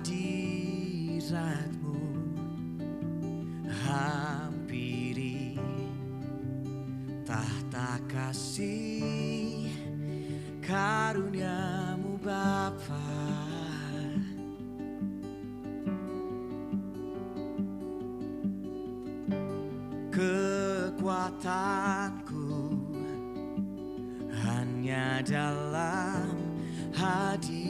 hadirat-Mu, hampiri tahta kasih karunia-Mu Bapa. Kekuatanku hanya dalam hadirat-Mu,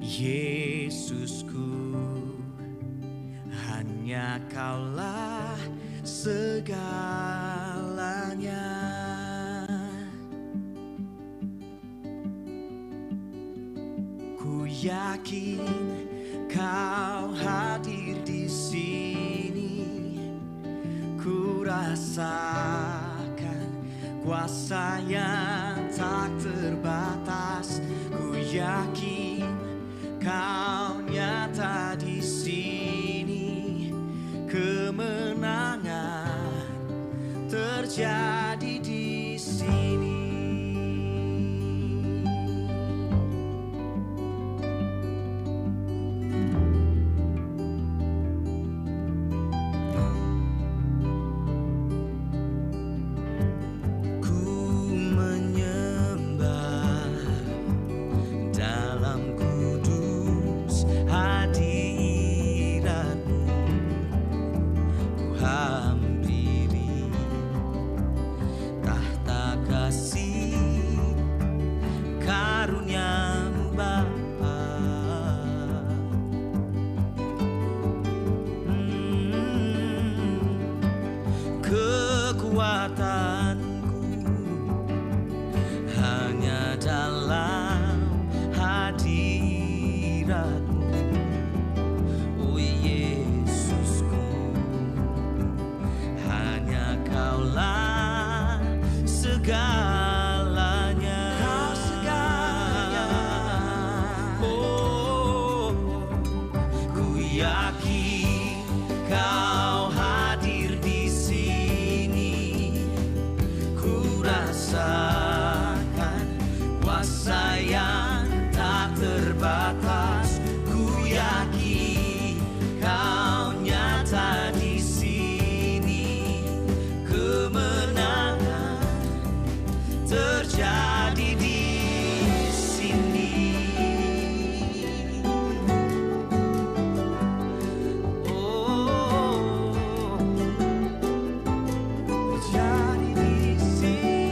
Yesusku, hanya Kaulah segalanya. Ku yakin Kau hadir di sini, ku rasakan kuasa yang tak terbatas. Ku yakin Kau nyata di sini, kemenangan terjadi di sini. Kekuatanku hanya dalam hadirat-Mu, oh Yesusku, hanya Kaulah segalanya. Kau segalanya. Oh, ku yakin Kau hadir di sini, rasakan kuasa yang tak terbatas. Ku yakin Kau nyata di sini, kemenangan terjadi di sini. Oh, terjadi di sini.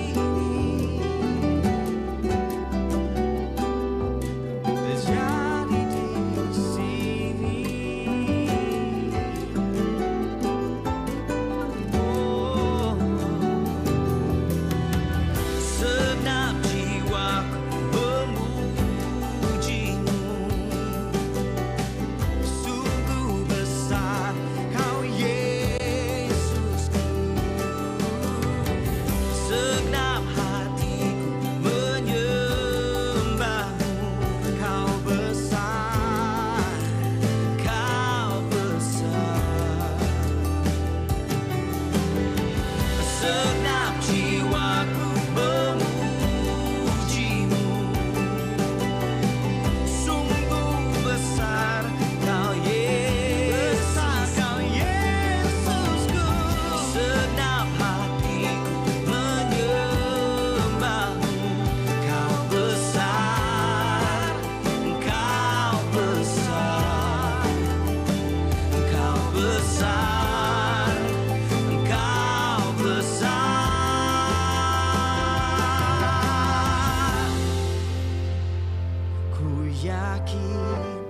Yakin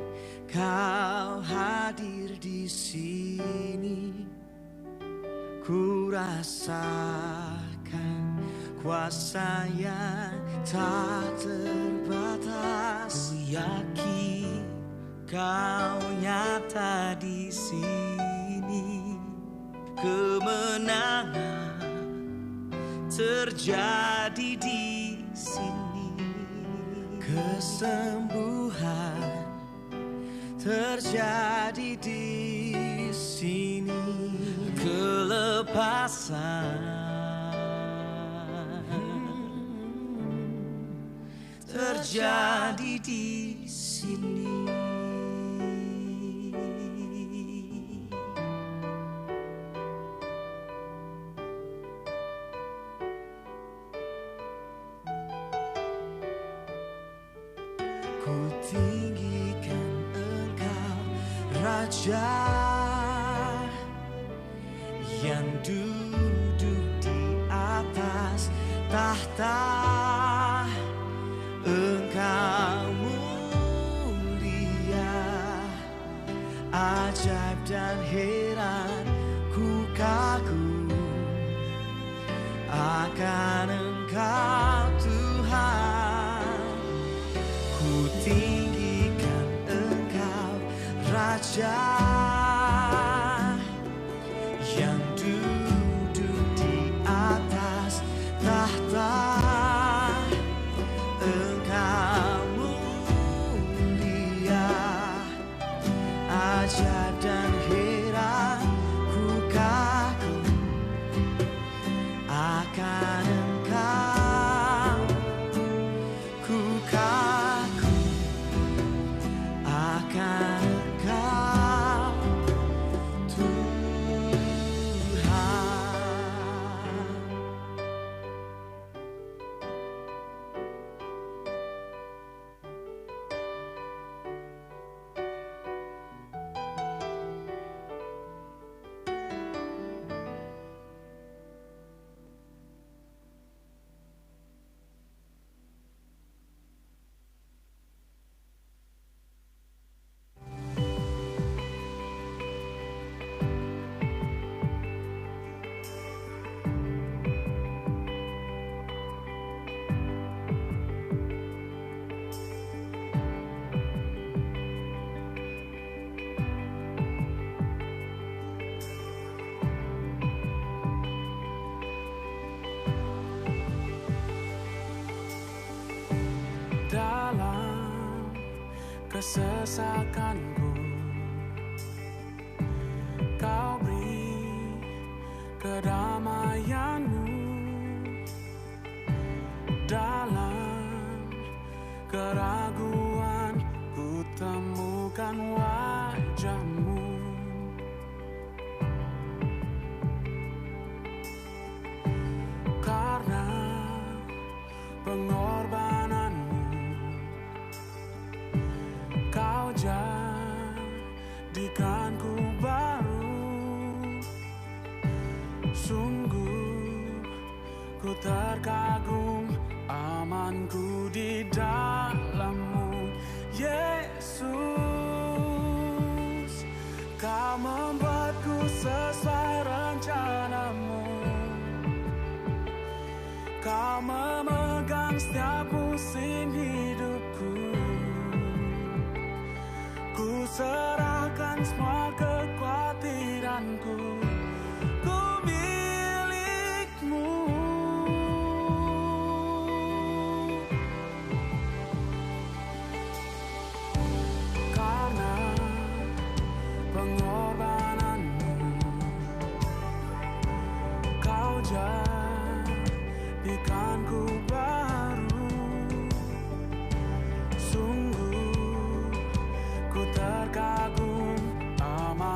Kau hadir di sini, ku rasakan kuasa yang tak terbatas. Ku yakin Kau nyata di sini, kemenangan terjadi di sini, kesembuhan terjadi di sini, kelepasan terjadi di sini. Ku tinggikan Engkau, Raja yang duduk di atas tahta. Engkau mulia, ajaib dan heran ku kagum akan Engkau Tuhan. Ku tinggikan Engkau, Raja yang duduk di atas tahta. Engkau mulia, ajaib dan heran ku kagum akan Engkau. Ku kagum akan Engkau Tuhan. Dalam kesesakanku, Kau beri kedamaianmu. Dalam keraguan ku temukan wajah-Mu. Karena pengorbananmu, Kau jadikanku baru. Sungguh ku terkagum, amanku di dalam-Mu. Yesus, Kau membuatku sesuai rencana-Mu. Kau memegang setiap musim hidupku. Ku serahkan semua kekhawatiranku. Ku milik-Mu. Karena pengorbananmu, Kau jadikanku baru. Sungguh ku terkagum, aman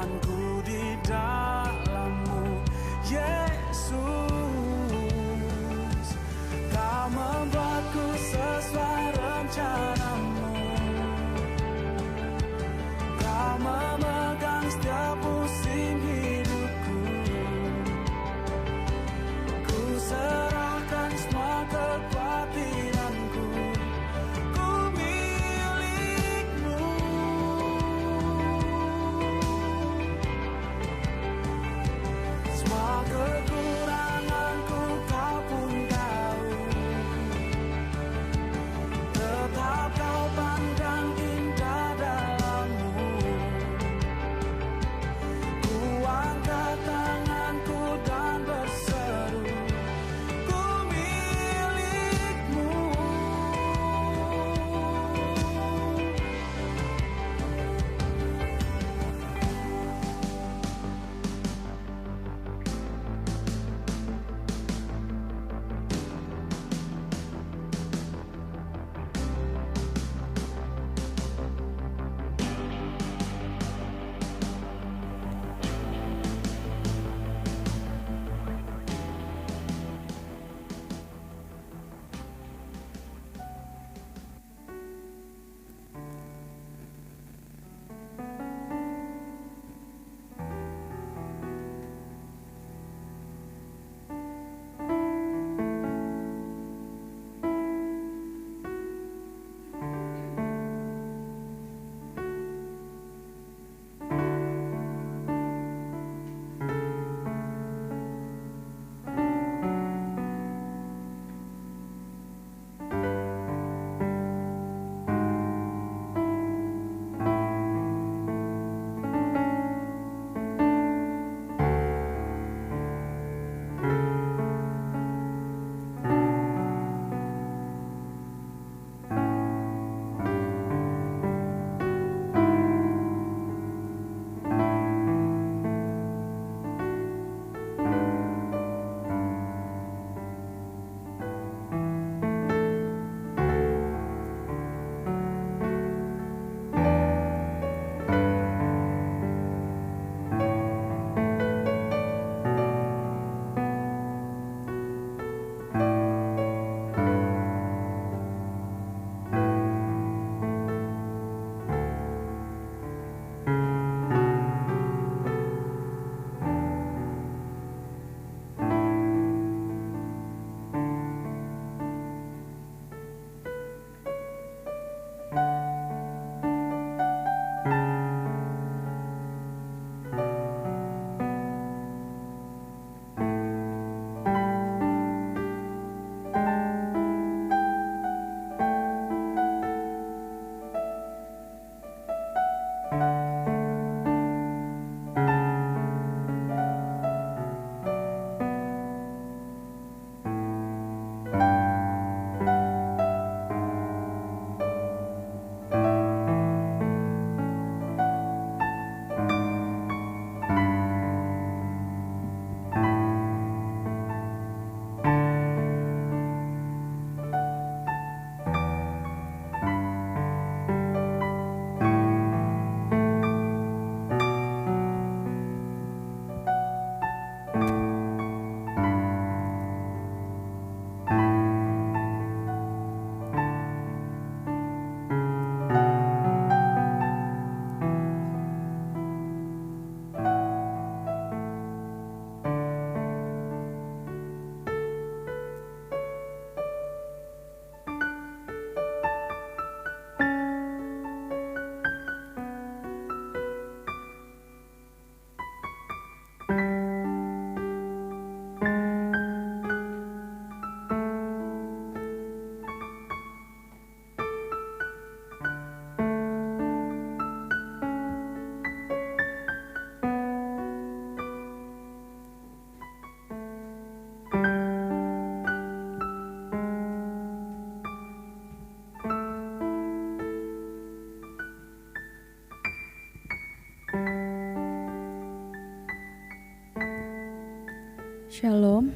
Shalom.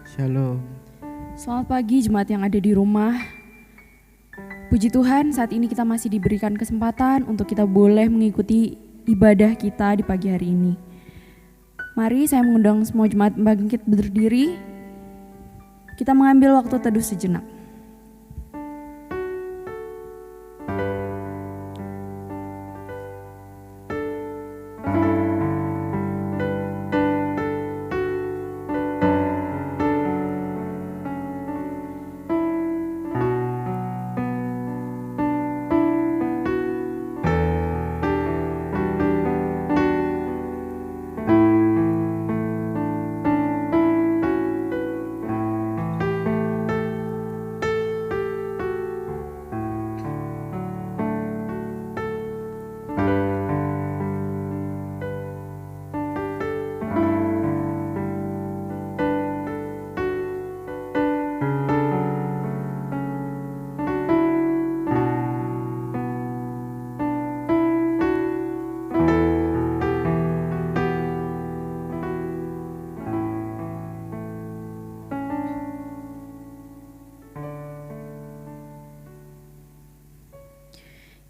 Shalom. Selamat pagi jemaat yang ada di rumah. Puji Tuhan, saat ini kita masih diberikan kesempatan untuk kita boleh mengikuti ibadah kita di pagi hari ini. Mari saya mengundang semua jemaat bangkit berdiri. Kita mengambil waktu teduh sejenak.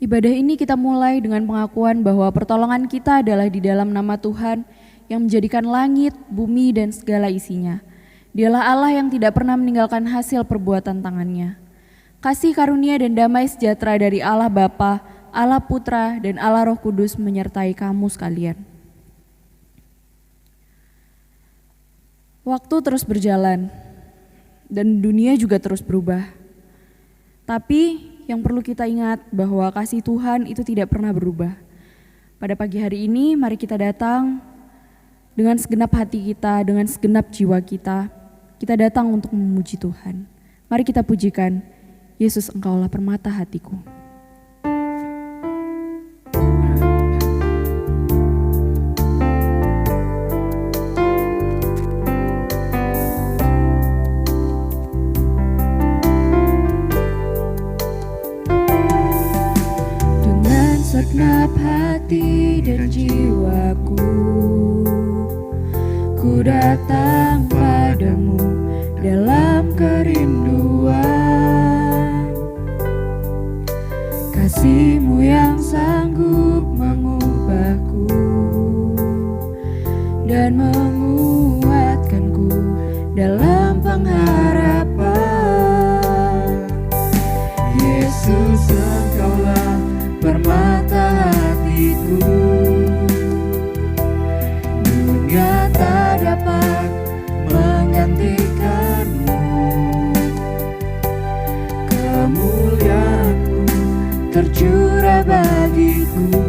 Ibadah ini kita mulai dengan pengakuan bahwa pertolongan kita adalah di dalam nama Tuhan yang menjadikan langit, bumi, dan segala isinya. Dialah Allah yang tidak pernah meninggalkan hasil perbuatan tangannya. Kasih karunia dan damai sejahtera dari Allah Bapa, Allah Putra, dan Allah Roh Kudus menyertai kamu sekalian. Waktu terus berjalan, dan dunia juga terus berubah. Tapi yang perlu kita ingat bahwa kasih Tuhan itu tidak pernah berubah. Pada pagi hari ini mari kita datang dengan segenap hati kita, dengan segenap jiwa kita. Kita datang untuk memuji Tuhan. Mari kita pujikan, Yesus Engkaulah permata hatiku. Segenap hati dan jiwaku, ku datang padamu dalam kerinduan. Kasih-Mu yang sanggup mengubahku dan menguatkanku dalam pengharapan. Yesus, Engkaulah permata hatiku, dunia tak dapat menggantikanmu. Kemuliaan-Mu tercurah bagiku,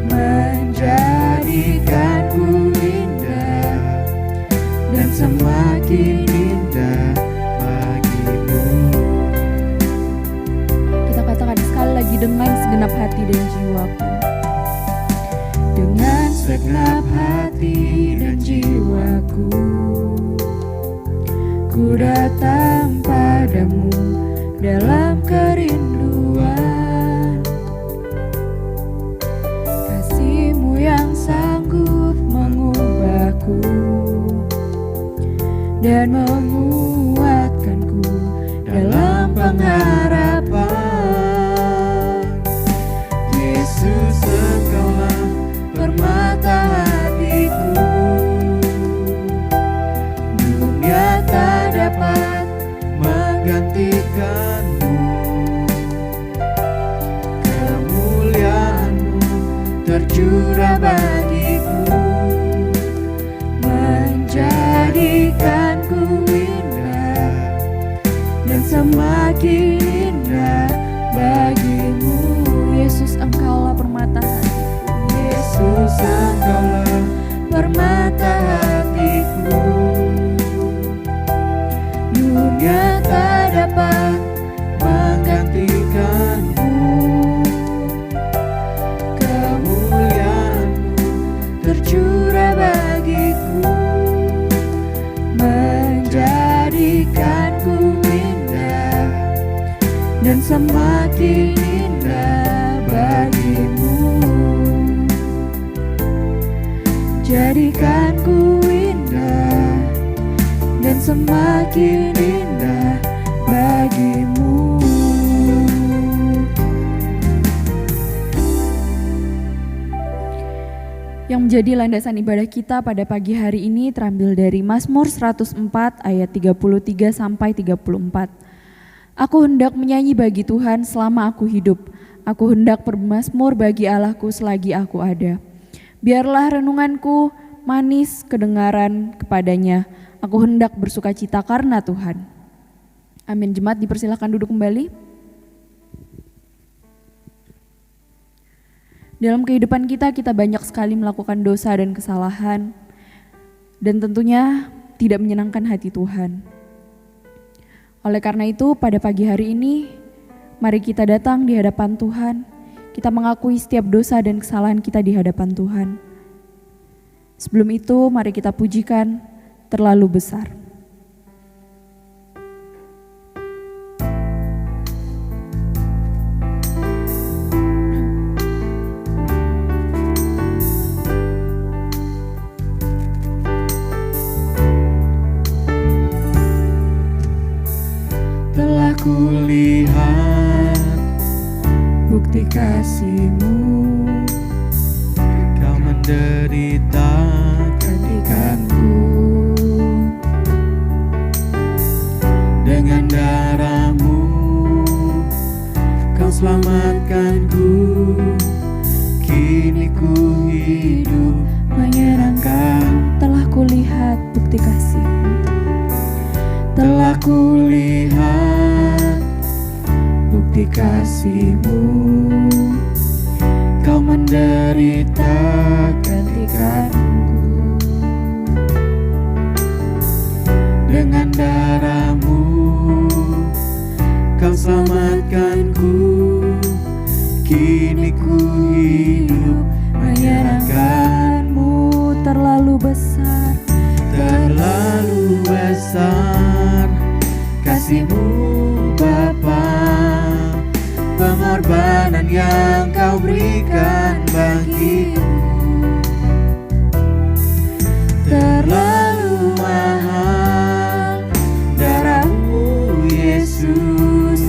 menjadikanku indah dan semakin indah bagimu. Kita katakan sekali lagi dengan segenap hati dan jiwaku. Dengan segenap hati dan jiwaku, ku datang padamu dalam kerinduan. Kasih-Mu yang sanggup mengubahku dan menguatkanku dalam pengharapan. Yesus, Engkaulah permata hatiku, dunia tak dapat menggantikanmu. tercurah bagiku, menjadikanku indah dan semakin indah bagimu. Yesus, Engkaulah permata hatiku. Yesus, Engkaulah permata hatiku. Dunia tak dapat menggantikanmu. Kemuliaan-Mu tercurah bagiku, menjadikanku indah dan semakin indah bagimu. Jadikanku indah dan semakin indah bagimu. Yang menjadi landasan ibadah kita pada pagi hari ini terambil dari Mazmur 104 ayat 33 sampai 34. Aku hendak menyanyi bagi Tuhan selama aku hidup. Aku hendak bermazmur bagi Allahku selagi aku ada. Biarlah renunganku manis kedengaran kepadanya. Aku hendak bersukacita karena Tuhan. Amin. Jemaat dipersilakan duduk kembali. Dalam kehidupan kita banyak sekali melakukan dosa dan kesalahan. Dan tentunya tidak menyenangkan hati Tuhan. Oleh karena itu pada pagi hari ini, mari kita datang di hadapan Tuhan. Kita mengakui setiap dosa dan kesalahan kita di hadapan Tuhan. Sebelum itu mari kita pujikan Terlalu Besar. Telah kulihat bukti kasih-Mu, Kau menderita gantikanku. Dengan darah-Mu Kau selamatkanku. Kini ku hidup menyenangkan. Telah kulihat bukti kasih-Mu. Telah kulihat bukti kasih-Mu, Kau menderita gantikanku. Dengan darah-Mu Kau selamatkanku. Kini ku hidup menyenangkan-Mu. Terlalu besar, Terlalu besar kasih-Mu Bapa, pengorbanan yang Kau berikan bagiku. Terlalu mahal darah-Mu Yesus,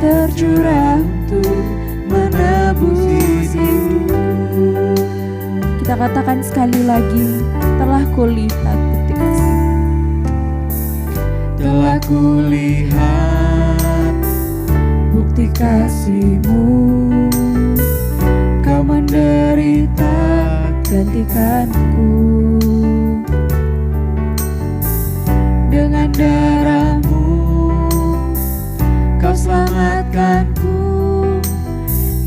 tercurah untuk menebus hidupku. kita katakan sekali lagi, telah kulihat bukti kasih. Telah kulihat bukti kasih-Mu, Kau menderita gantikanku. Dengan darah-Mu Kau selamatkanku.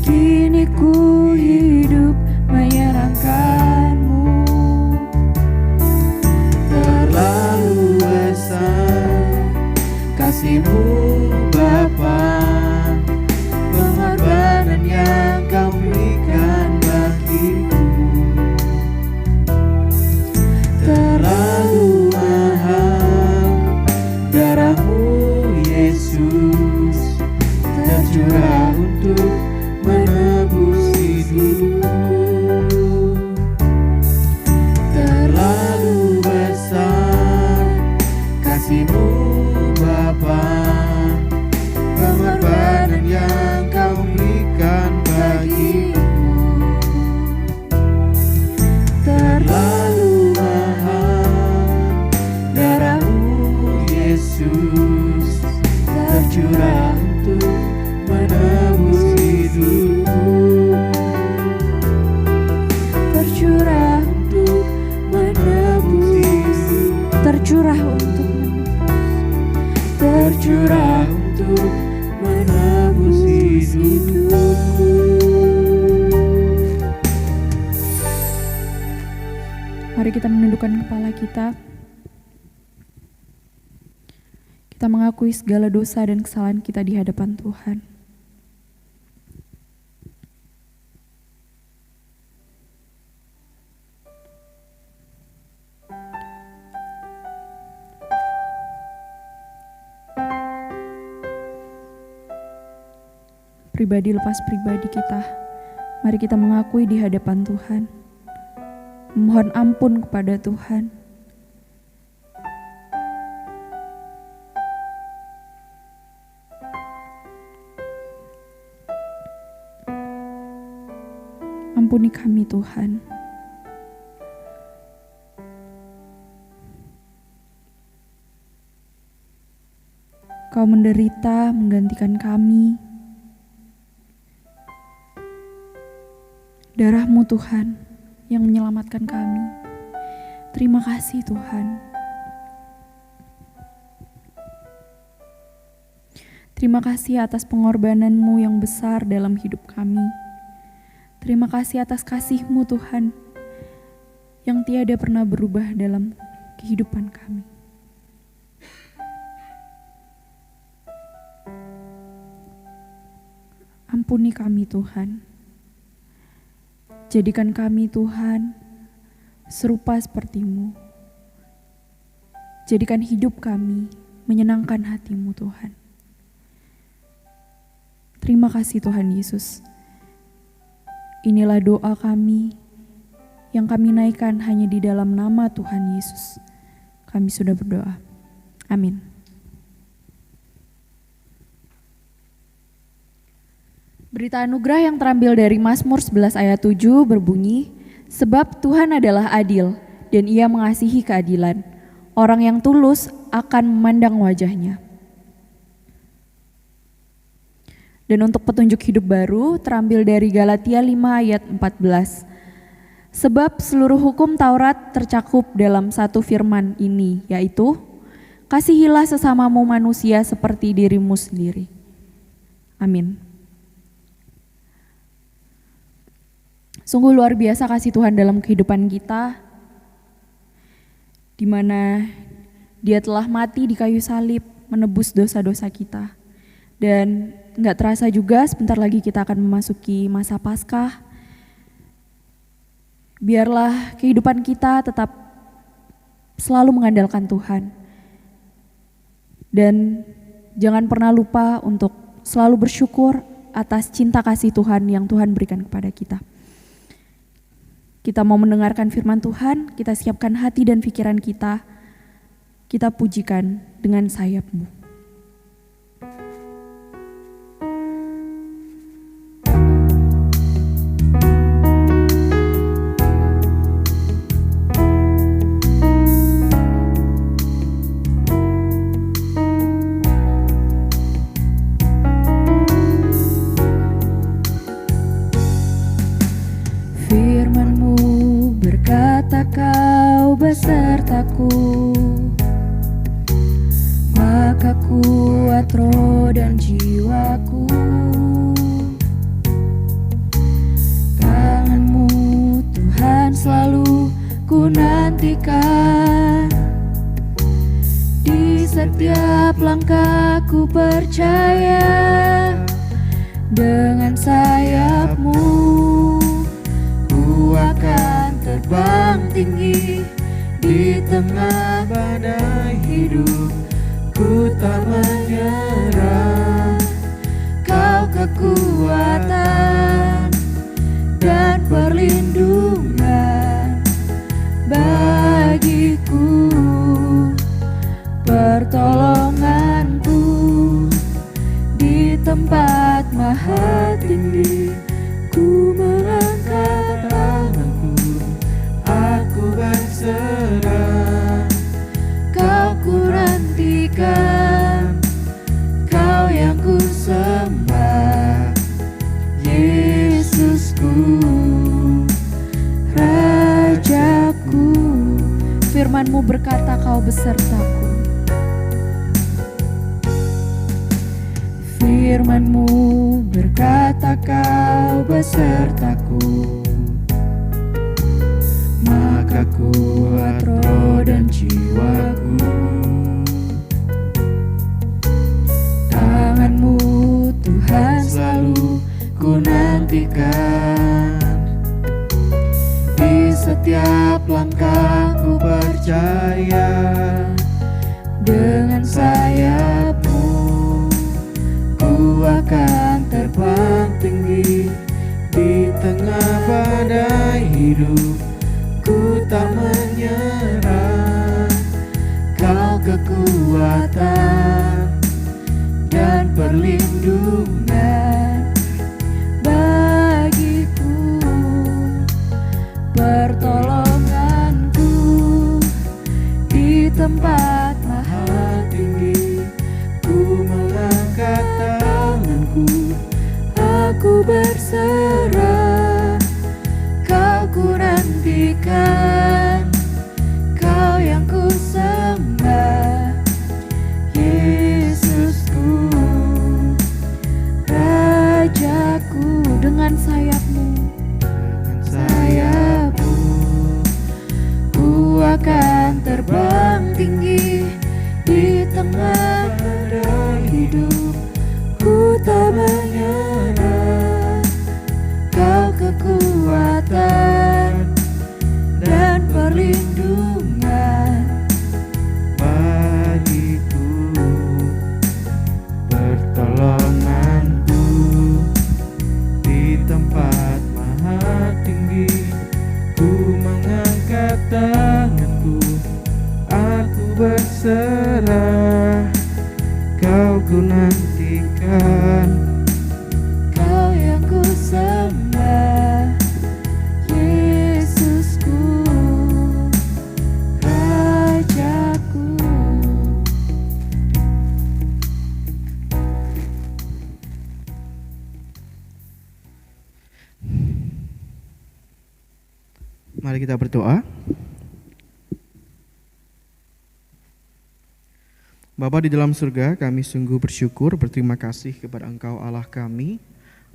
Kini ku hidup menyenangkan-Mu. Terlalu besar kasih-Mu Bapa, pengorbanan yang Kau berikan bagiku. Terlalu mahal darah-Mu Yesus, tercurah untuk menebus hidupku. Terlalu besar kasih-Mu Bapa, Mari kita menundukkan kepala kita. Kita mengakui segala dosa dan kesalahan kita di hadapan Tuhan. Pribadi lepas pribadi kita, mari kita mengakui di hadapan Tuhan. Memohon ampun kepada Tuhan. Ampuni kami Tuhan. Kau menderita menggantikan kami. Darah-Mu Tuhan yang menyelamatkan kami. Terima kasih Tuhan. Terima kasih atas pengorbanan-Mu yang besar dalam hidup kami. Terima kasih atas kasih-Mu Tuhan yang tiada pernah berubah dalam kehidupan kami. Ampuni kami Tuhan. Jadikan kami Tuhan serupa seperti-Mu. Jadikan hidup kami menyenangkan hati-Mu Tuhan. Terima kasih Tuhan Yesus. Inilah doa kami yang kami naikkan hanya di dalam nama Tuhan Yesus. Kami sudah berdoa. Amin. Berita anugerah yang terambil dari Mazmur 11 ayat 7 berbunyi, sebab Tuhan adalah adil dan Ia mengasihi keadilan. Orang yang tulus akan memandang wajah-Nya. Dan untuk petunjuk hidup baru terambil dari Galatia 5 ayat 14. Sebab seluruh hukum Taurat tercakup dalam satu firman ini, yaitu, kasihilah sesamamu manusia seperti dirimu sendiri. Amin. Sungguh luar biasa kasih Tuhan dalam kehidupan kita, di mana Dia telah mati di kayu salib menebus dosa-dosa kita. Dan gak terasa juga sebentar lagi kita akan memasuki masa Paskah. Biarlah kehidupan kita tetap selalu mengandalkan Tuhan. Dan jangan pernah lupa untuk selalu bersyukur atas cinta kasih Tuhan yang Tuhan berikan kepada kita. Kita mau mendengarkan firman Tuhan, kita siapkan hati dan pikiran kita pujikan dengan sayap-Mu. Kau besertaku, maka kuat roh dan jiwaku. Tangan-Mu Tuhan selalu ku nantikan, di setiap langkahku percaya. Dengan sayap-Mu ku akan terbang tinggi di tengah badai hidup. Ku tak menyerah, Kau kekuatan dan perlindungan bagiku, pertolonganku di tempat maha tinggi. Ku mengangkat tanganku, aku berserah. Kau ku nantikan, Kau yang ku sembah, Yesusku, Rajaku. Firman-Mu berkata, Kau besertaku. Firman-Mu berkata, Kau besertaku, maka ku nantikan. Di setiap langkahku percaya, dengan sayapmu ku akan terbang tinggi. Di tengah badai hidup ku tak menyerah. Kau kekuatan dan perlindungan bagiku, pertolonganku di tempat maha tinggi. Ku mengangkat tanganku, aku berserah. Kau ku nantikan, Kau yang ku sembah, Yesusku, Rajaku. Dengan sayapmu, sayapmu ku akan terbang tinggi. Di tengah badai hidup ku tak menyerah. Kau kekuatan dan perlindungan bagiku, pertolonganku di tempat maha tinggi. Ku mengangkat tanganku, aku berserah. Kau ku nantikan, Kau yang ku sembah, Yesusku, Rajaku. Mari kita berdoa. Bapa di dalam surga, kami sungguh bersyukur, berterima kasih kepada Engkau Allah kami,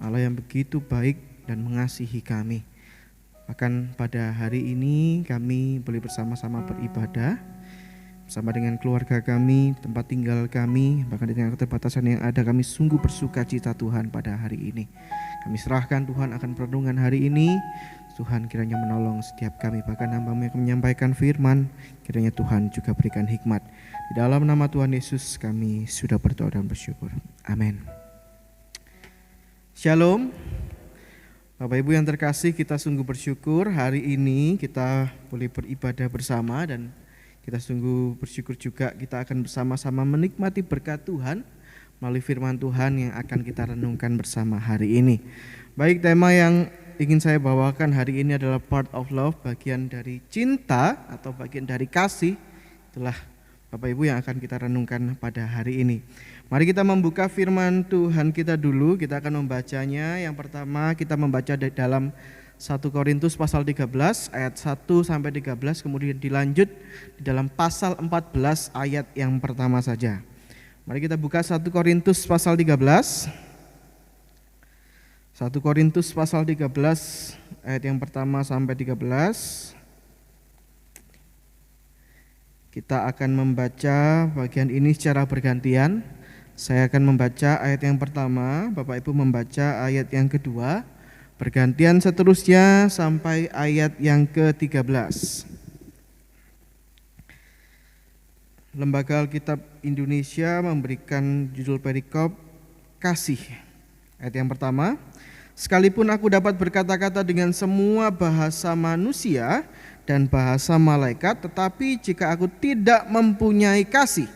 Allah yang begitu baik dan mengasihi kami. Bahkan pada hari ini kami boleh bersama-sama beribadah bersama dengan keluarga kami, tempat tinggal kami, bahkan dengan keterbatasan yang ada, kami sungguh bersuka cita Tuhan pada hari ini. Kami serahkan Tuhan akan perenungan hari ini. Tuhan kiranya menolong setiap kami, bahkan hamba-Mu yang menyampaikan firman, kiranya Tuhan juga berikan hikmat. Di dalam nama Tuhan Yesus kami sudah berdoa dan bersyukur. Amin. Shalom. Bapak Ibu yang terkasih, kita sungguh bersyukur hari ini kita boleh beribadah bersama, dan kita sungguh bersyukur juga kita akan bersama-sama menikmati berkat Tuhan melalui firman Tuhan yang akan kita renungkan bersama hari ini. Baik, tema yang ingin saya bawakan hari ini adalah part of love, bagian dari cinta atau bagian dari kasih. Itulah Bapak Ibu yang akan kita renungkan pada hari ini. Mari kita membuka firman Tuhan kita dulu, kita akan membacanya. Yang pertama kita membaca dalam 1 Korintus pasal 13 ayat 1 sampai 13, kemudian dilanjut di dalam pasal 14 ayat yang pertama saja. Mari kita buka 1 Korintus pasal 13. 1 Korintus pasal 13 ayat yang pertama sampai 13. Kita akan membaca bagian ini secara bergantian. Saya akan membaca ayat yang pertama, Bapak Ibu membaca ayat yang kedua, bergantian seterusnya sampai ayat yang ke-13. Lembaga Alkitab Indonesia memberikan judul perikop kasih. Ayat yang pertama, sekalipun aku dapat berkata-kata dengan semua bahasa manusia dan bahasa malaikat, tetapi jika aku tidak mempunyai kasih,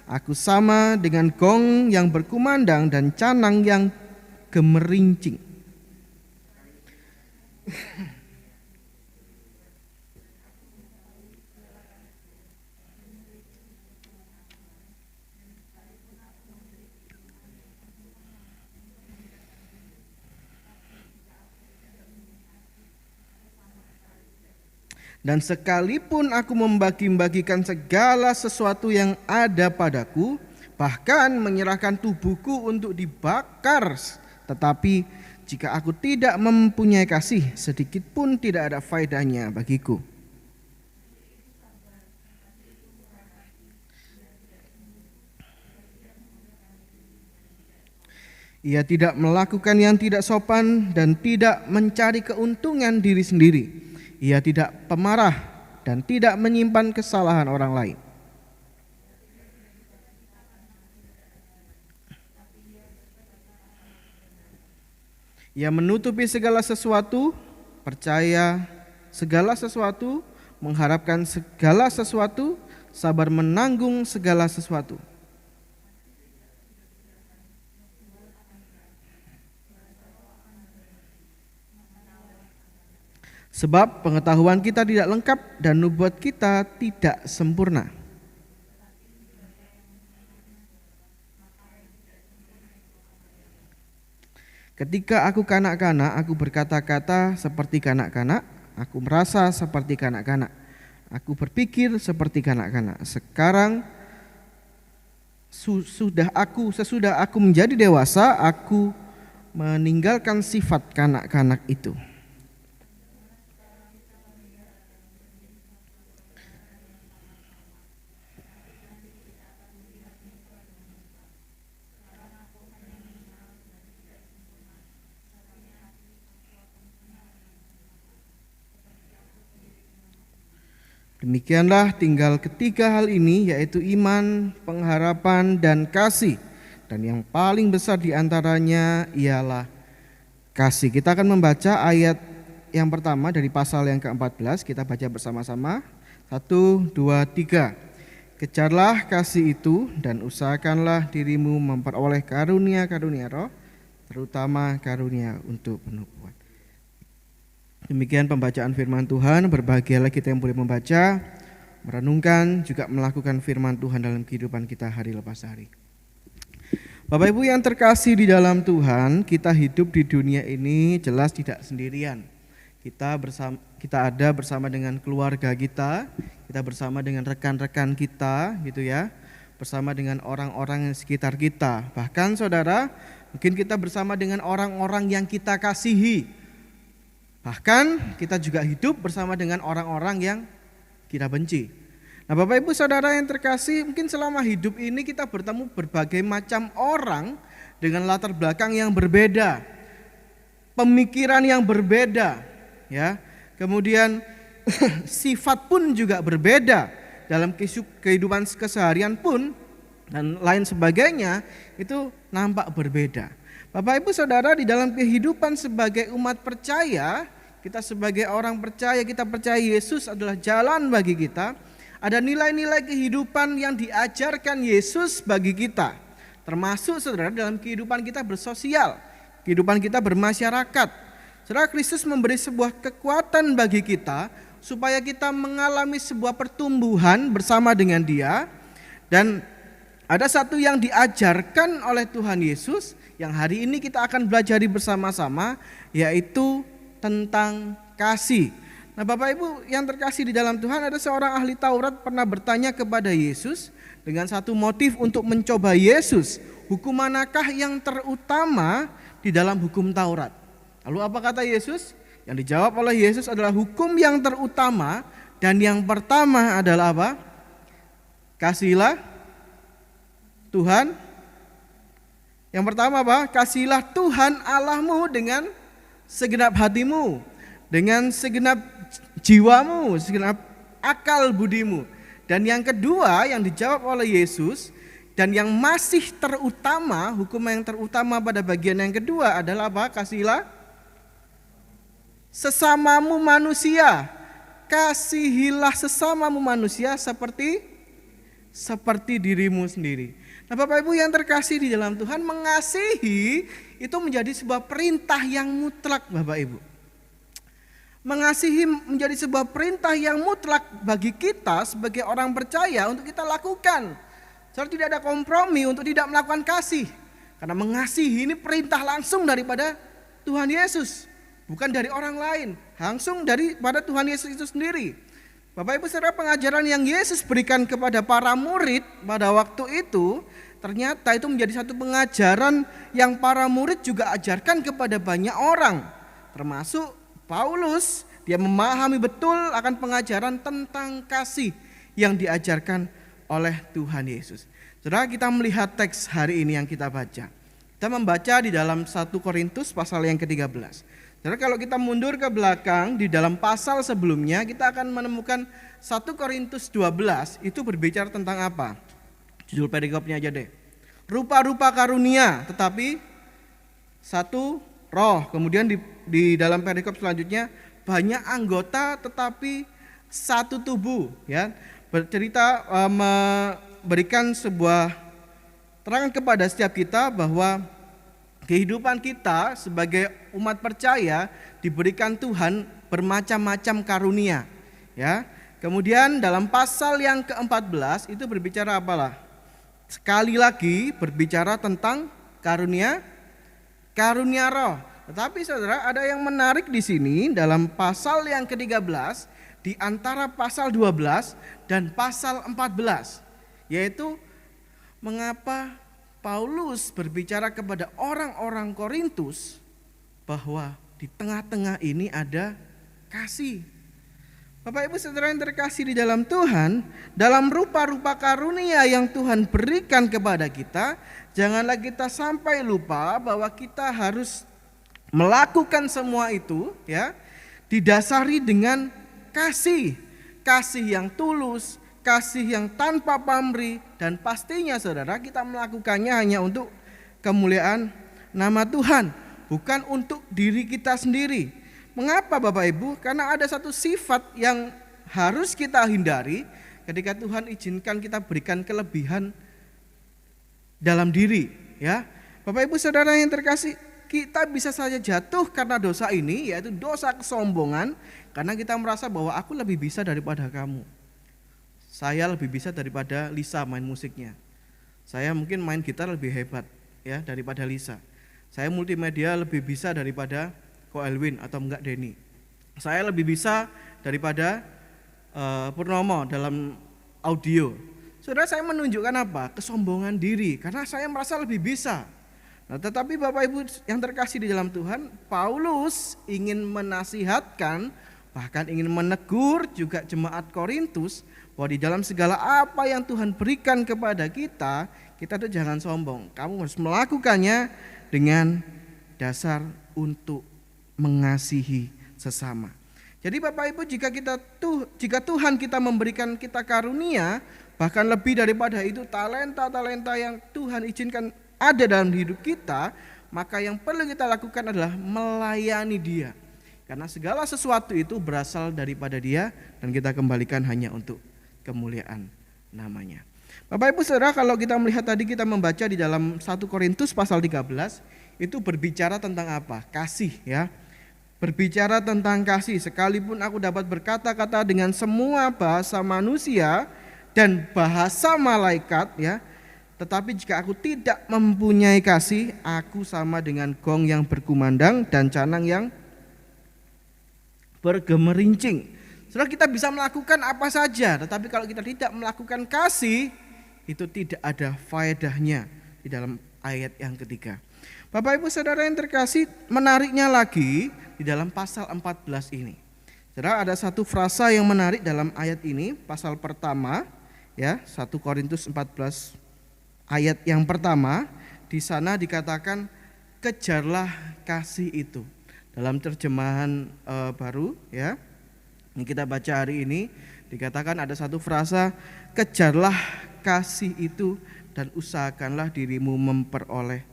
aku sama dengan gong yang berkumandang dan canang yang gemerincing. Dan sekalipun aku membagi-bagikan segala sesuatu yang ada padaku, bahkan menyerahkan tubuhku untuk dibakar, tetapi jika aku tidak mempunyai kasih, sedikit pun tidak ada faedahnya bagiku. Ia tidak melakukan yang tidak sopan dan tidak mencari keuntungan diri sendiri. Ia tidak pemarah dan tidak menyimpan kesalahan orang lain. Ia menutupi segala sesuatu, percaya segala sesuatu, mengharapkan segala sesuatu, sabar menanggung segala sesuatu. Sebab pengetahuan kita tidak lengkap dan nubuat kita tidak sempurna. Ketika aku kanak-kanak, aku berkata-kata seperti kanak-kanak, aku merasa seperti kanak-kanak, aku berpikir seperti kanak-kanak. Sekarang sesudah aku menjadi dewasa, aku meninggalkan sifat kanak-kanak itu. Demikianlah tinggal ketiga hal ini, yaitu iman, pengharapan, dan kasih. Dan yang paling besar di antaranya ialah kasih. Kita akan membaca ayat yang pertama dari pasal yang ke-14. Kita baca bersama-sama. 1, 2, 3. Kejarlah kasih itu dan usahakanlah dirimu memperoleh karunia-karunia roh, terutama karunia untuk penubuhan. Demikian pembacaan firman Tuhan. Berbahagialah kita yang boleh membaca, merenungkan, juga melakukan firman Tuhan dalam kehidupan kita hari lepas hari. Bapak Ibu yang terkasih di dalam Tuhan, kita hidup di dunia ini jelas tidak sendirian. Kita ada bersama dengan keluarga kita bersama dengan rekan-rekan kita, gitu ya, bersama dengan orang-orang di sekitar kita. Bahkan saudara, mungkin kita bersama dengan orang-orang yang kita kasihi. Bahkan kita juga hidup bersama dengan orang-orang yang kita benci. Nah Bapak Ibu Saudara yang terkasih, mungkin selama hidup ini kita bertemu berbagai macam orang dengan latar belakang yang berbeda, pemikiran yang berbeda, ya. Kemudian sifat pun juga berbeda dalam kehidupan keseharian pun dan lain sebagainya, itu nampak berbeda. Bapak Ibu Saudara, di dalam kehidupan sebagai umat percaya, kita sebagai orang percaya, kita percaya Yesus adalah jalan bagi kita. Ada nilai-nilai kehidupan yang diajarkan Yesus bagi kita. Termasuk saudara dalam kehidupan kita bersosial, kehidupan kita bermasyarakat. Saudara, Kristus memberi sebuah kekuatan bagi kita supaya kita mengalami sebuah pertumbuhan bersama dengan Dia. Dan ada satu yang diajarkan oleh Tuhan Yesus yang hari ini kita akan belajar bersama-sama, yaitu tentang kasih. Nah Bapak Ibu yang terkasih di dalam Tuhan, ada seorang ahli Taurat pernah bertanya kepada Yesus dengan satu motif untuk mencoba Yesus, hukum manakah yang terutama di dalam hukum Taurat? Lalu apa kata Yesus? Yang dijawab oleh Yesus adalah hukum yang terutama dan yang pertama adalah apa? Kasihilah Tuhan. Yang pertama apa? Kasihilah Tuhan Allahmu dengan segenap hatimu, dengan segenap jiwamu, segenap akal budimu. Dan yang kedua yang dijawab oleh Yesus dan yang masih terutama, hukum yang terutama pada bagian yang kedua adalah apa? Kasihilah sesamamu manusia. Kasihilah sesamamu manusia seperti dirimu sendiri. Nah Bapak Ibu yang terkasih di dalam Tuhan, mengasihi itu menjadi sebuah perintah yang mutlak Bapak Ibu. Mengasihi menjadi sebuah perintah yang mutlak bagi kita sebagai orang percaya untuk kita lakukan. Saudara, tidak ada kompromi untuk tidak melakukan kasih. Karena mengasihi ini perintah langsung daripada Tuhan Yesus. Bukan dari orang lain, langsung daripada Tuhan Yesus itu sendiri. Bapak Ibu Saudara, pengajaran yang Yesus berikan kepada para murid pada waktu itu, ternyata itu menjadi satu pengajaran yang para murid juga ajarkan kepada banyak orang. Termasuk Paulus, dia memahami betul akan pengajaran tentang kasih yang diajarkan oleh Tuhan Yesus. Saudara, kita melihat teks hari ini yang kita baca. Kita membaca di dalam 1 Korintus pasal yang ke-13. Jadi kalau kita mundur ke belakang di dalam pasal sebelumnya, kita akan menemukan 1 Korintus 12 itu berbicara tentang apa? Judul perikopnya aja deh. Rupa-rupa karunia, tetapi satu roh. Kemudian di dalam perikop selanjutnya banyak anggota tetapi satu tubuh, ya. Bercerita memberikan sebuah terangan kepada setiap kita bahwa kehidupan kita sebagai umat percaya diberikan Tuhan bermacam-macam karunia, ya. Kemudian dalam pasal yang ke-14 itu berbicara apalah? Sekali lagi berbicara tentang karunia roh. Tetapi saudara, ada yang menarik di sini dalam pasal yang ke-13 di antara pasal 12 dan pasal 14, yaitu mengapa Paulus berbicara kepada orang-orang Korintus bahwa di tengah-tengah ini ada kasih. Bapak Ibu Saudara yang terkasih di dalam Tuhan, dalam rupa-rupa karunia yang Tuhan berikan kepada kita, janganlah kita sampai lupa bahwa kita harus melakukan semua itu, ya, didasari dengan kasih yang tulus, kasih yang tanpa pamrih, dan pastinya saudara kita melakukannya hanya untuk kemuliaan nama Tuhan, bukan untuk diri kita sendiri. Mengapa Bapak Ibu? Karena ada satu sifat yang harus kita hindari ketika Tuhan izinkan kita berikan kelebihan dalam diri, ya. Bapak Ibu Saudara yang terkasih, kita bisa saja jatuh karena dosa ini, yaitu dosa kesombongan, karena kita merasa bahwa aku lebih bisa daripada kamu. Saya lebih bisa daripada Lisa main musiknya. Saya mungkin main gitar lebih hebat, ya, daripada Lisa. Saya multimedia lebih bisa daripada Ko Elwin atau enggak Denny. Saya lebih bisa daripada Purnomo dalam audio. Saudara, saya menunjukkan apa? Kesombongan diri, karena saya merasa lebih bisa. Nah, tetapi Bapak Ibu yang terkasih di dalam Tuhan, Paulus ingin menasihatkan, bahkan ingin menegur juga jemaat Korintus, bahwa di dalam segala apa yang Tuhan berikan kepada kita itu jangan sombong. Kamu harus melakukannya dengan dasar untuk mengasihi sesama. Jadi Bapak Ibu, jika Tuhan kita memberikan kita karunia, bahkan lebih daripada itu talenta-talenta yang Tuhan izinkan ada dalam hidup kita, maka yang perlu kita lakukan adalah melayani Dia. Karena segala sesuatu itu berasal daripada Dia dan kita kembalikan hanya untuk kemuliaan namanya. Bapak Ibu Saudara, kalau kita melihat tadi kita membaca di dalam 1 Korintus pasal 13, itu berbicara tentang apa? Kasih, ya. Berbicara tentang kasih, sekalipun aku dapat berkata-kata dengan semua bahasa manusia dan bahasa malaikat, ya, tetapi jika aku tidak mempunyai kasih, aku sama dengan gong yang berkumandang dan canang yang bergemerincing. Saudara, kita bisa melakukan apa saja, tetapi kalau kita tidak melakukan kasih, itu tidak ada faedahnya di dalam ayat yang ketiga. Bapak Ibu Saudara yang terkasih, menariknya lagi di dalam pasal 14 ini. Saudara, ada satu frasa yang menarik dalam ayat ini, pasal pertama, ya, 1 Korintus 14 ayat yang pertama. Di sana dikatakan kejarlah kasih itu. Dalam terjemahan baru, ya, yang kita baca hari ini, dikatakan ada satu frasa, kejarlah kasih itu dan usahakanlah dirimu memperoleh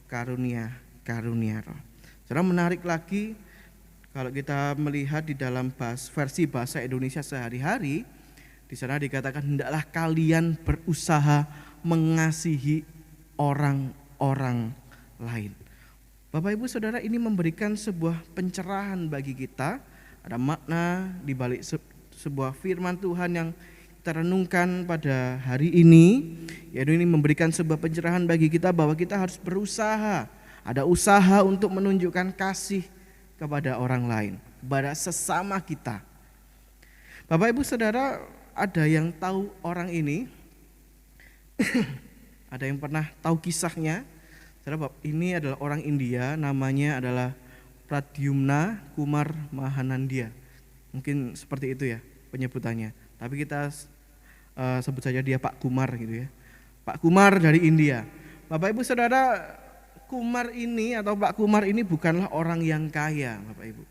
karunia roh. Saudara, menarik lagi kalau kita melihat di dalam versi bahasa Indonesia sehari-hari, di sana dikatakan hendaklah kalian berusaha mengasihi orang-orang lain. Bapak Ibu Saudara, ini memberikan sebuah pencerahan bagi kita, ada makna di balik sebuah firman Tuhan yang kita renungkan pada hari ini, yaitu ini memberikan sebuah pencerahan bagi kita bahwa kita harus berusaha, ada usaha untuk menunjukkan kasih kepada orang lain, kepada sesama kita. Bapak Ibu Saudara, ada yang tahu orang ini? Ada yang pernah tahu kisahnya? Saudara, ini adalah orang India, namanya adalah Pradyumna Kumar Mahanandia. Mungkin seperti itu ya penyebutannya, tapi kita sebut saja dia Pak Kumar gitu ya. Pak Kumar dari India. Bapak Ibu Saudara, Kumar ini atau Pak Kumar ini bukanlah orang yang kaya, Bapak Ibu.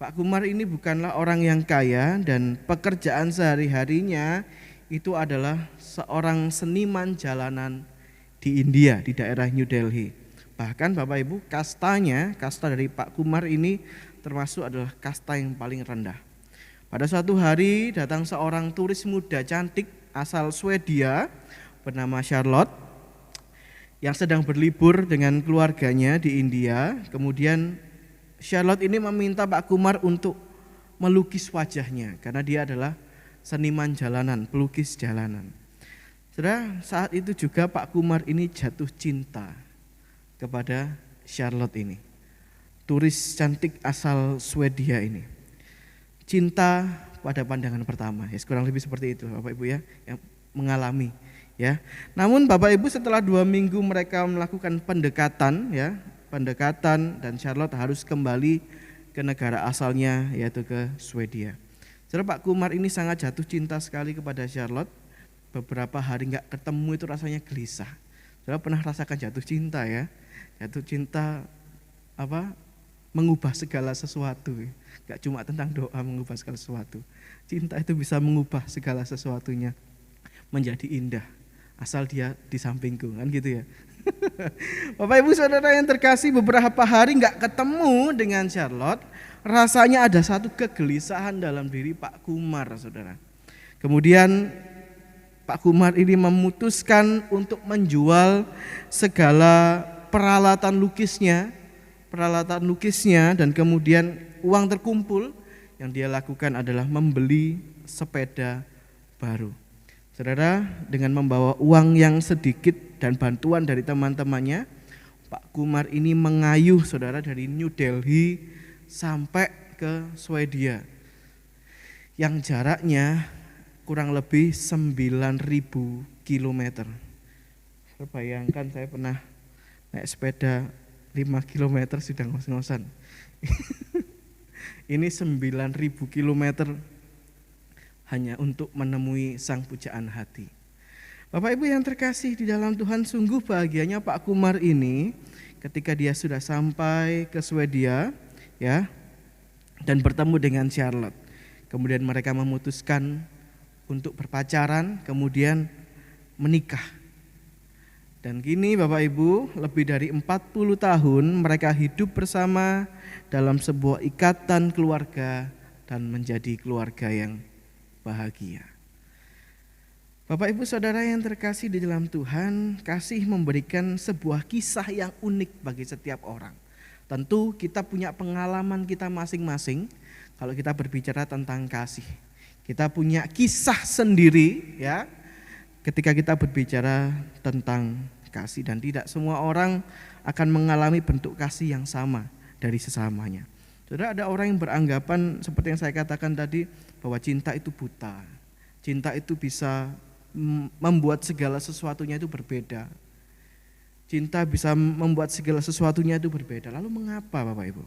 Pak Kumar ini bukanlah orang yang kaya dan pekerjaan sehari-harinya itu adalah seorang seniman jalanan di India, di daerah New Delhi. Bahkan Bapak Ibu, kasta dari Pak Kumar ini termasuk adalah kasta yang paling rendah. Pada suatu hari datang seorang turis muda cantik asal Swedia bernama Charlotte yang sedang berlibur dengan keluarganya di India. Kemudian Charlotte ini meminta Pak Kumar untuk melukis wajahnya karena dia adalah seniman jalanan, pelukis jalanan. Saudara, saat itu juga Pak Kumar ini jatuh cinta kepada Charlotte ini, turis cantik asal Swedia ini. Cinta pada pandangan pertama, ya kurang lebih seperti itu Bapak Ibu ya, yang mengalami ya. Namun Bapak Ibu setelah 2 minggu mereka melakukan pendekatan dan Charlotte harus kembali ke negara asalnya yaitu ke Swedia. Saudara, Pak Kumar ini sangat jatuh cinta sekali kepada Charlotte. Beberapa hari nggak ketemu itu rasanya gelisah. Saudara pernah rasakan jatuh cinta ya? Jatuh cinta mengubah segala sesuatu. Gak cuma tentang doa mengubah segala sesuatu. Cinta itu bisa mengubah segala sesuatunya menjadi indah. Asal dia di sampingku, kan gitu ya. Bapak Ibu Saudara yang terkasih, beberapa hari gak ketemu dengan Charlotte, rasanya ada satu kegelisahan dalam diri Pak Kumar, Saudara. Kemudian Pak Kumar ini memutuskan untuk menjual segala peralatan lukisnya dan kemudian uang terkumpul yang dia lakukan adalah membeli sepeda baru. Saudara, dengan membawa uang yang sedikit dan bantuan dari teman-temannya, Pak Kumar ini mengayuh saudara dari New Delhi sampai ke Swedia yang jaraknya kurang lebih 9.000 kilometer. Bayangkan saya pernah naik sepeda 5 kilometer sudah ngos-ngosan. Ini 9.000 kilometer hanya untuk menemui sang pujaan hati. Bapak Ibu yang terkasih di dalam Tuhan, sungguh bahagianya Pak Kumar ini ketika dia sudah sampai ke Swedia ya dan bertemu dengan Charlotte. Kemudian mereka memutuskan untuk berpacaran, kemudian menikah. Dan kini Bapak Ibu, lebih dari 40 tahun mereka hidup bersama dalam sebuah ikatan keluarga dan menjadi keluarga yang bahagia. Bapak Ibu Saudara yang terkasih di dalam Tuhan, kasih memberikan sebuah kisah yang unik bagi setiap orang. Tentu kita punya pengalaman kita masing-masing kalau kita berbicara tentang kasih. Kita punya kisah sendiri ya ketika kita berbicara tentang kasih, dan tidak semua orang akan mengalami bentuk kasih yang sama dari sesamanya. Saudara, ada orang yang beranggapan seperti yang saya katakan tadi bahwa cinta itu buta. Cinta itu bisa membuat segala sesuatunya itu berbeda. Cinta bisa membuat segala sesuatunya itu berbeda. Lalu mengapa Bapak Ibu?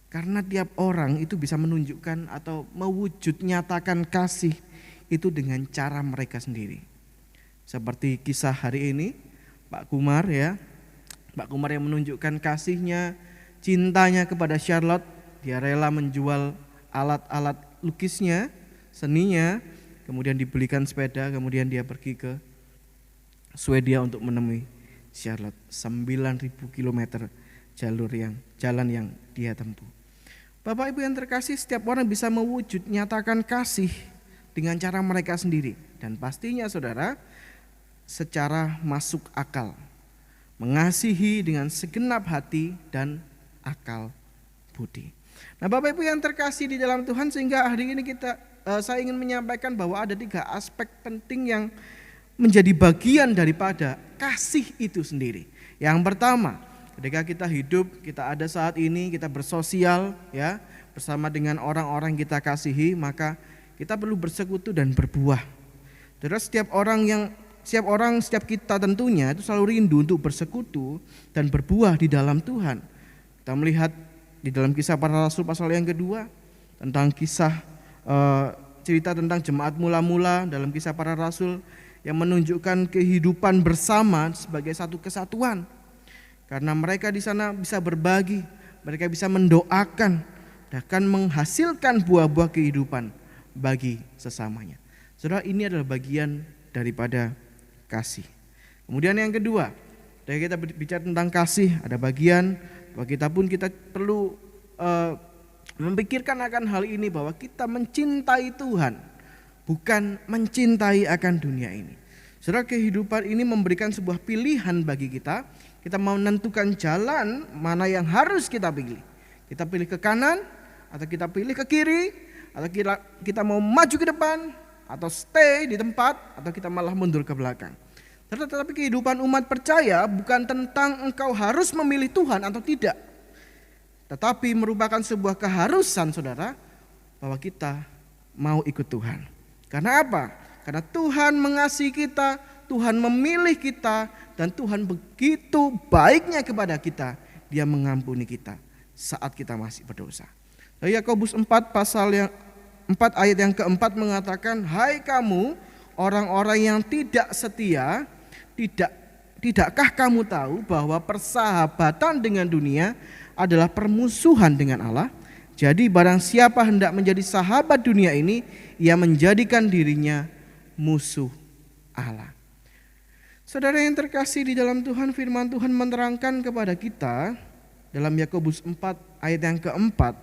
Karena tiap orang itu bisa menunjukkan atau mewujud nyatakan kasih itu dengan cara mereka sendiri. Seperti kisah hari ini Pak Kumar ya. Pak Kumar yang menunjukkan kasihnya, cintanya kepada Charlotte. Dia rela menjual alat-alat lukisnya, seninya, kemudian dibelikan sepeda, kemudian dia pergi ke Swedia untuk menemui Charlotte. 9.000 kilometer jalan yang dia tempuh. Bapak Ibu yang terkasih, setiap orang bisa mewujud nyatakan kasih dengan cara mereka sendiri. Dan pastinya saudara, secara masuk akal. Mengasihi dengan segenap hati dan akal budi. Nah Bapak Ibu yang terkasih di dalam Tuhan, sehingga hari ini saya ingin menyampaikan bahwa ada 3 aspek penting yang menjadi bagian daripada kasih itu sendiri. Yang pertama, ketika kita hidup, kita ada saat ini, kita bersosial ya bersama dengan orang-orang kita kasihi, maka kita perlu bersekutu dan berbuah. Terus setiap kita tentunya itu selalu rindu untuk bersekutu dan berbuah di dalam Tuhan. Kita melihat di dalam Kisah Para Rasul pasal yang kedua tentang kisah cerita tentang jemaat mula-mula dalam Kisah Para Rasul yang menunjukkan kehidupan bersama sebagai satu kesatuan. Karena mereka di sana bisa berbagi, mereka bisa mendoakan, bahkan menghasilkan buah-buah kehidupan bagi sesamanya. Saudara, ini adalah bagian daripada kasih. Kemudian yang kedua, dari kita bicara tentang kasih, ada bagian bahwa kita perlu memikirkan akan hal ini, bahwa kita mencintai Tuhan, bukan mencintai akan dunia ini. Saudara, kehidupan ini memberikan sebuah pilihan bagi kita. Kita mau menentukan jalan mana yang harus kita pilih. Kita pilih ke kanan, atau kita pilih ke kiri, atau kita mau maju ke depan, atau stay di tempat, atau kita malah mundur ke belakang. Tetapi kehidupan umat percaya bukan tentang engkau harus memilih Tuhan atau tidak, tetapi merupakan sebuah keharusan, saudara, bahwa kita mau ikut Tuhan. Karena apa? Karena Tuhan mengasihi kita, Tuhan memilih kita, dan Tuhan begitu baiknya kepada kita, Dia mengampuni kita saat kita masih berdosa. Yakobus 4 ayat yang keempat mengatakan, hai kamu orang-orang yang tidak setia, tidakkah kamu tahu bahwa persahabatan dengan dunia adalah permusuhan dengan Allah? Jadi barang siapa hendak menjadi sahabat dunia ini, ia menjadikan dirinya musuh Allah. Saudara yang terkasih di dalam Tuhan, firman Tuhan menerangkan kepada kita dalam Yakobus 4 ayat yang keempat,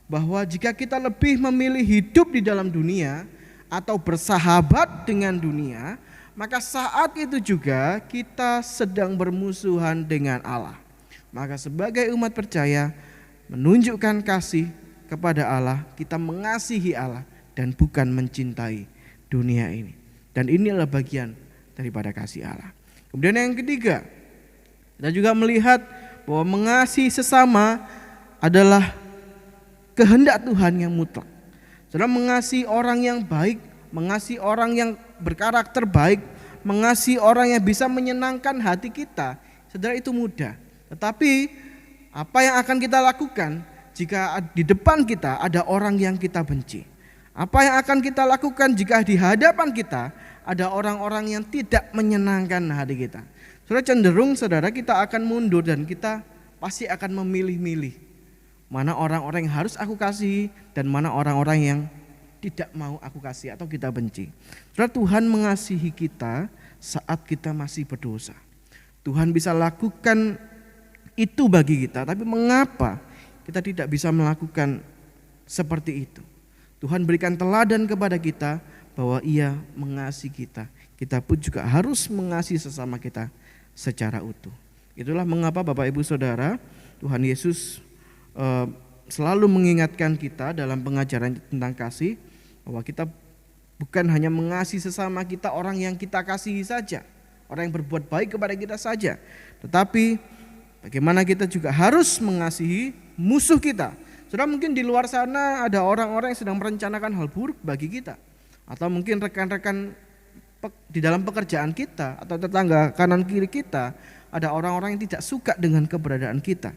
bahwa jika kita lebih memilih hidup di dalam dunia atau bersahabat dengan dunia, maka saat itu juga kita sedang bermusuhan dengan Allah. Maka sebagai umat percaya, menunjukkan kasih kepada Allah, kita mengasihi Allah dan bukan mencintai dunia ini. Dan inilah bagian daripada kasih Allah. Kemudian yang ketiga, kita juga melihat bahwa mengasihi sesama adalah kehendak Tuhan yang mutlak. Saudara, mengasihi orang yang baik, mengasihi orang yang berkarakter baik, mengasihi orang yang bisa menyenangkan hati kita, saudara, itu mudah. Tetapi apa yang akan kita lakukan jika di depan kita ada orang yang kita benci? Apa yang akan kita lakukan jika di hadapan kita ada orang-orang yang tidak menyenangkan hati kita? Saudara, cenderung saudara kita akan mundur dan kita pasti akan memilih-milih mana orang-orang yang harus aku kasih dan mana orang-orang yang tidak mau aku kasih atau kita benci. Saudara, Tuhan mengasihi kita saat kita masih berdosa. Tuhan bisa lakukan itu bagi kita, tapi mengapa kita tidak bisa melakukan seperti itu? Tuhan berikan teladan kepada kita bahwa Ia mengasihi kita. Kita pun juga harus mengasihi sesama kita secara utuh. Itulah mengapa Bapak Ibu Saudara, Tuhan Yesus selalu mengingatkan kita dalam pengajaran tentang kasih, bahwa kita bukan hanya mengasihi sesama kita, orang yang kita kasihi saja, orang yang berbuat baik kepada kita saja, tetapi bagaimana kita juga harus mengasihi musuh kita. Saudara, mungkin di luar sana ada orang-orang yang sedang merencanakan hal buruk bagi kita, atau mungkin rekan-rekan di dalam pekerjaan kita atau tetangga kanan kiri kita ada orang-orang yang tidak suka dengan keberadaan kita.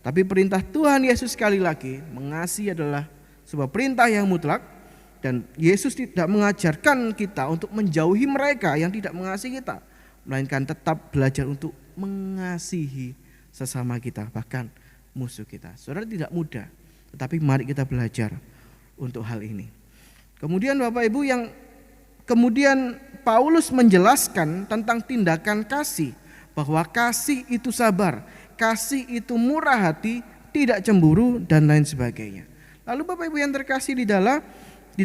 Tapi perintah Tuhan Yesus sekali lagi, mengasihi adalah sebuah perintah yang mutlak, dan Yesus tidak mengajarkan kita untuk menjauhi mereka yang tidak mengasihi kita, melainkan tetap belajar untuk mengasihi sesama kita, bahkan musuh kita. Saudara, tidak mudah, tetapi mari kita belajar untuk hal ini. Kemudian Bapak Ibu, yang kemudian Paulus menjelaskan tentang tindakan kasih, bahwa kasih itu sabar, kasih itu murah hati, tidak cemburu, dan lain sebagainya. Lalu Bapak Ibu yang terkasih di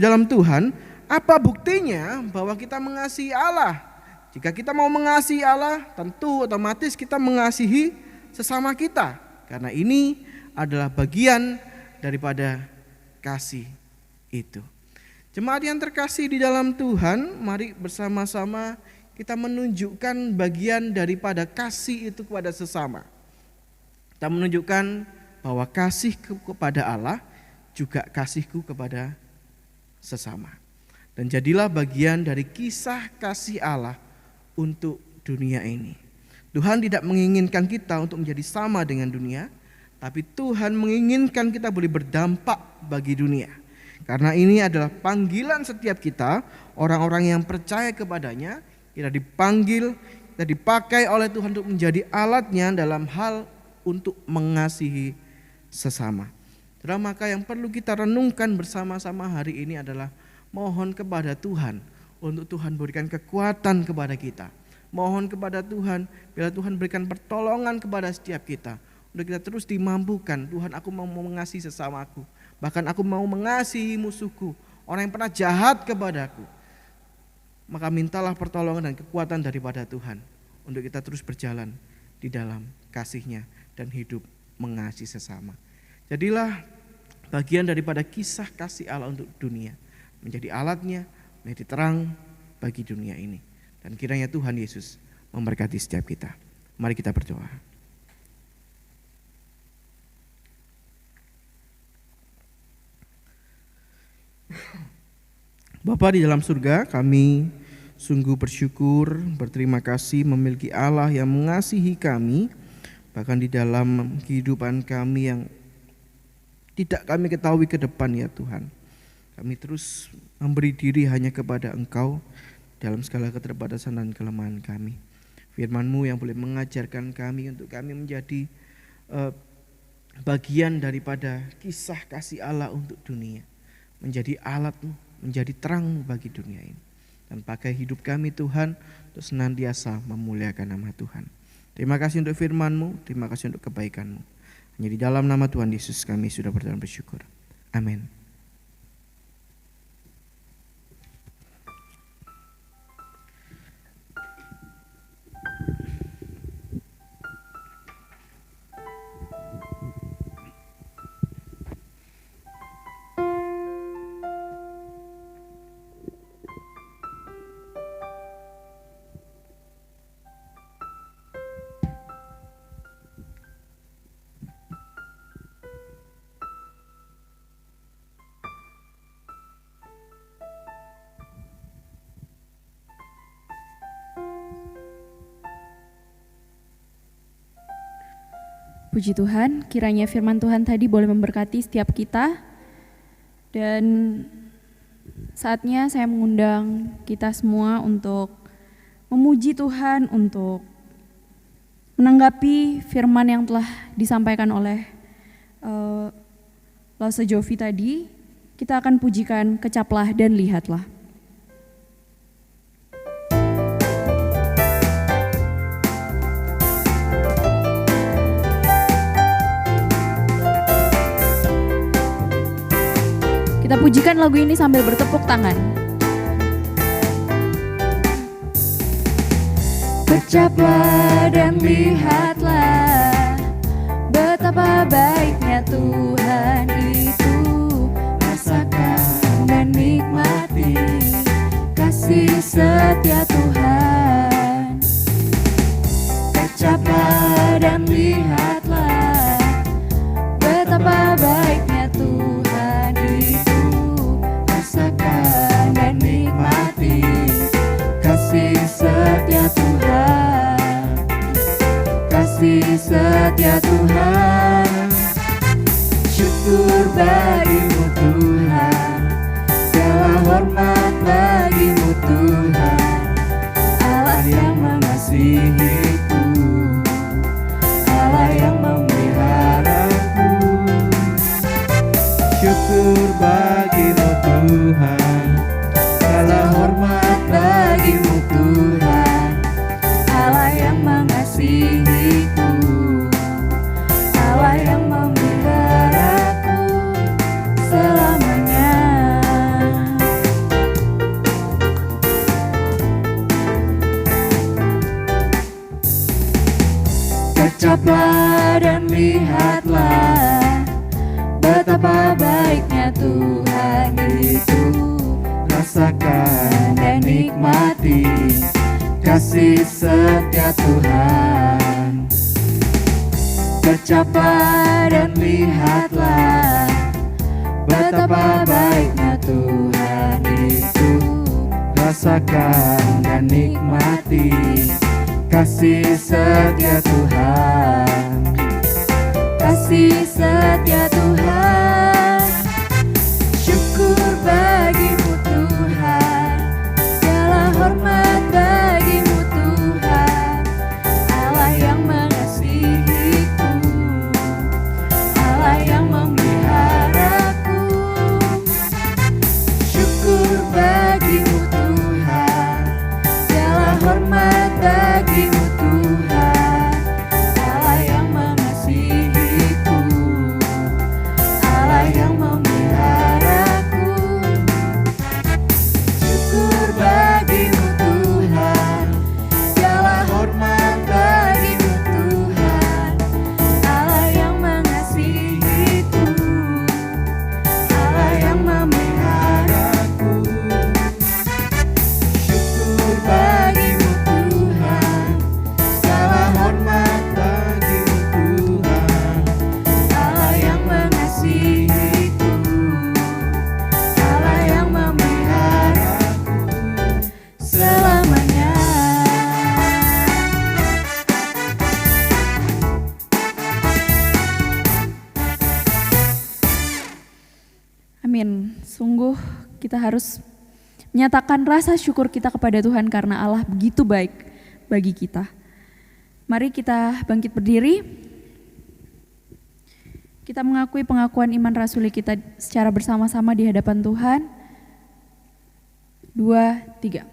dalam Tuhan, apa buktinya bahwa kita mengasihi Allah? Jika kita mau mengasihi Allah, tentu otomatis kita mengasihi sesama kita, karena ini adalah bagian daripada kasih itu. Jemaat yang terkasih di dalam Tuhan, mari bersama-sama kita menunjukkan bagian daripada kasih itu kepada sesama. Kita menunjukkan bahwa kasihku kepada Allah juga kasihku kepada sesama. Dan jadilah bagian dari kisah kasih Allah untuk dunia ini. Tuhan tidak menginginkan kita untuk menjadi sama dengan dunia, tapi Tuhan menginginkan kita boleh berdampak bagi dunia. Karena ini adalah panggilan setiap kita, orang-orang yang percaya kepadanya. Kita dipanggil, kita dipakai oleh Tuhan untuk menjadi alatnya dalam hal untuk mengasihi sesama. Dan maka yang perlu kita renungkan bersama-sama hari ini adalah mohon kepada Tuhan untuk Tuhan berikan kekuatan kepada kita. Mohon kepada Tuhan, bila Tuhan berikan pertolongan kepada setiap kita, untuk kita terus dimampukan. Tuhan, aku mau mengasihi sesamaku, bahkan aku mau mengasihi musuhku, orang yang pernah jahat kepadaku. Maka mintalah pertolongan dan kekuatan daripada Tuhan untuk kita terus berjalan di dalam kasih-Nya dan hidup mengasihi sesama. Jadilah bagian daripada kisah kasih Allah untuk dunia, menjadi alatnya, menjadi terang bagi dunia ini. Dan kiranya Tuhan Yesus memberkati setiap kita. Mari kita berdoa. Bapa di dalam surga, kami sungguh bersyukur, berterima kasih memiliki Allah yang mengasihi kami, bahkan di dalam kehidupan kami yang tidak kami ketahui ke depan ya Tuhan. Kami terus memberi diri hanya kepada Engkau dalam segala keterbatasan dan kelemahan kami. Firman-Mu yang boleh mengajarkan kami untuk kami menjadi bagian daripada kisah kasih Allah untuk dunia. Menjadi alat-Mu, menjadi terang bagi dunia ini. Dan pakai hidup kami Tuhan untuk senantiasa memuliakan nama Tuhan. Terima kasih untuk firman-Mu, terima kasih untuk kebaikan-Mu. Hanya di dalam nama Tuhan Yesus kami sudah berdoa bersyukur. Amin. Puji Tuhan, kiranya firman Tuhan tadi boleh memberkati setiap kita. Dan saatnya saya mengundang kita semua untuk memuji Tuhan, untuk menanggapi firman yang telah disampaikan oleh Lause Jovi tadi. Kita akan pujikan Kecaplah dan Lihatlah. Kita pujikan lagu ini sambil bertepuk tangan. Kecaplah dan lihatlah betapa baiknya Tuhan itu. Rasakan dan nikmati kasih setia Tuhan. Kecaplah dan lihatlah betapa baiknya Tuhan itu. Rasakan dan nikmati kasih setia Tuhan, kasih setia Tuhan. Syukur bagimu Tuhan, segala hormat bagimu Tuhan, Allah yang mengasihiku, Allah yang memeliharaku. Syukur bagimu Tuhan, segala hormat bagimu Tuhan, Allah yang mengasihiku, Allah yang memeliharaku selamanya. Kecaplah dan lihatlah betapa baiknya Tuhan itu. Rasakan dan nikmati kasih setia Tuhan. Kecaplah dan lihatlah betapa baiknya Tuhan itu. Rasakan dan nikmati kasih setia Tuhan, kasih setia Tuhan. Syukur bagimu Tuhan, segala hormat bagimu Tuhan, Amin. Sungguh kita harus menyatakan rasa syukur kita kepada Tuhan karena Allah begitu baik bagi kita. Mari kita bangkit berdiri. Kita mengakui pengakuan iman rasuli kita secara bersama-sama di hadapan Tuhan. 2, 3.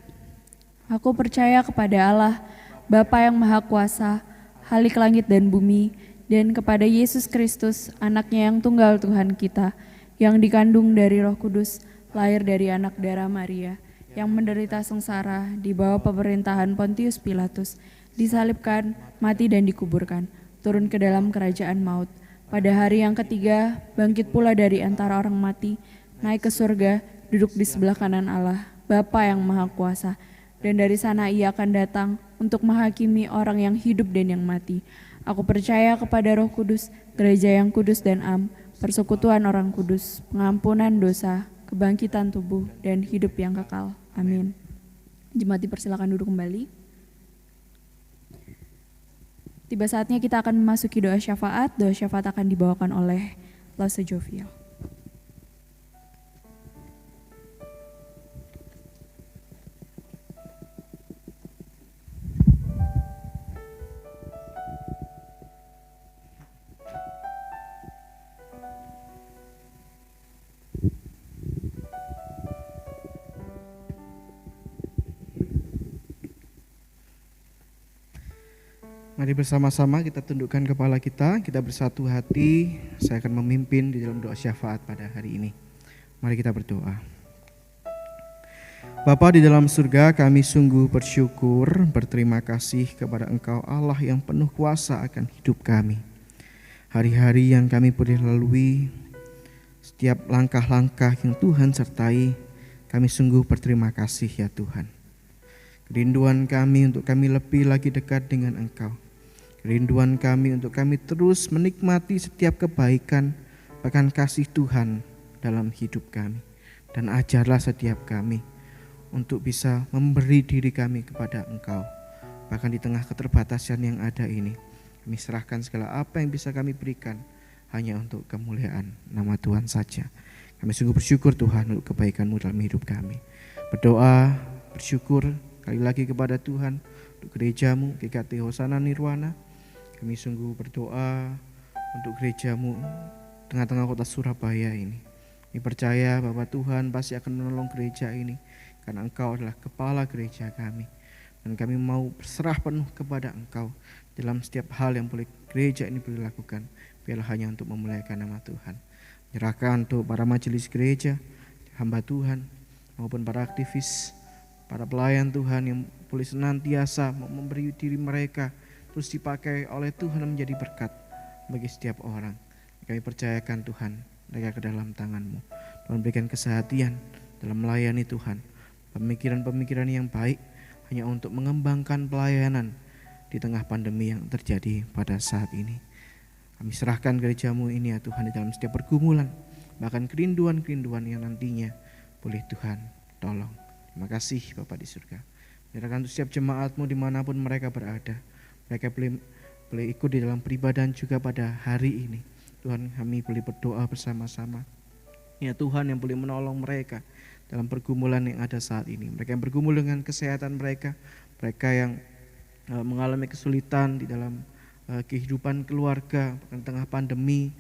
Aku percaya kepada Allah, Bapa yang Maha Kuasa, Khalik langit dan bumi, dan kepada Yesus Kristus, anaknya yang tunggal Tuhan kita, yang dikandung dari Roh Kudus, lahir dari anak darah Maria, yang menderita sengsara di bawah pemerintahan Pontius Pilatus, disalibkan, mati dan dikuburkan, turun ke dalam kerajaan maut. Pada hari yang ketiga, bangkit pula dari antara orang mati, naik ke surga, duduk di sebelah kanan Allah, Bapa yang Maha Kuasa, dan dari sana ia akan datang untuk menghakimi orang yang hidup dan yang mati. Aku percaya kepada Roh Kudus, gereja yang kudus dan am, persekutuan orang kudus, pengampunan dosa, kebangkitan tubuh, dan hidup yang kekal. Amin. Jemaat dipersilakan duduk kembali. Tiba saatnya kita akan memasuki doa syafaat. Doa syafaat akan dibawakan oleh Lase Jovial. Mari bersama-sama kita tundukkan kepala kita bersatu hati. Saya akan memimpin di dalam doa syafaat pada hari ini. Mari kita berdoa. Bapa di dalam surga, kami sungguh bersyukur, berterima kasih kepada Engkau Allah yang penuh kuasa akan hidup kami. Hari-hari yang kami boleh lalui, setiap langkah-langkah yang Tuhan sertai, kami sungguh berterima kasih ya Tuhan. Kerinduan kami untuk kami lebih lagi dekat dengan Engkau. Kerinduan kami untuk kami terus menikmati setiap kebaikan, bahkan kasih Tuhan dalam hidup kami. Dan ajarlah setiap kami untuk bisa memberi diri kami kepada Engkau. Bahkan di tengah keterbatasan yang ada ini, kami serahkan segala apa yang bisa kami berikan hanya untuk kemuliaan nama Tuhan saja. Kami sungguh bersyukur Tuhan untuk kebaikan-Mu dalam hidup kami. Berdoa, bersyukur kali lagi kepada Tuhan untuk gereja-Mu, GKT Hosana Nirwana. Kami sungguh berdoa untuk gereja-Mu tengah-tengah kota Surabaya ini. Kami percaya bahwa Tuhan pasti akan menolong gereja ini karena Engkau adalah kepala gereja kami. Dan kami mau berserah penuh kepada Engkau dalam setiap hal yang boleh gereja ini boleh lakukan. Biarlah hanya untuk memuliakan nama Tuhan. Menyerahkan untuk para majelis gereja, hamba Tuhan, maupun para aktivis, para pelayan Tuhan yang boleh senantiasa memberi diri mereka terus dipakai oleh Tuhan menjadi berkat bagi setiap orang. Kami percayakan Tuhan mereka ke dalam tangan-Mu. Tuhan berikan kesehatan dalam melayani Tuhan. Pemikiran-pemikiran yang baik hanya untuk mengembangkan pelayanan di tengah pandemi yang terjadi pada saat ini. Kami serahkan gereja-Mu ini ya Tuhan di dalam setiap pergumulan, bahkan kerinduan-kerinduan yang nantinya boleh Tuhan tolong. Terima kasih Bapa di surga. Menyerahkan untuk setiap jemaat-Mu dimanapun mereka berada. Mereka boleh ikut di dalam peribadahan juga pada hari ini. Tuhan, kami boleh berdoa bersama-sama. Ya Tuhan yang boleh menolong mereka dalam pergumulan yang ada saat ini. Mereka yang bergumul dengan kesehatan mereka. Mereka yang mengalami kesulitan di dalam kehidupan keluarga di tengah pandemi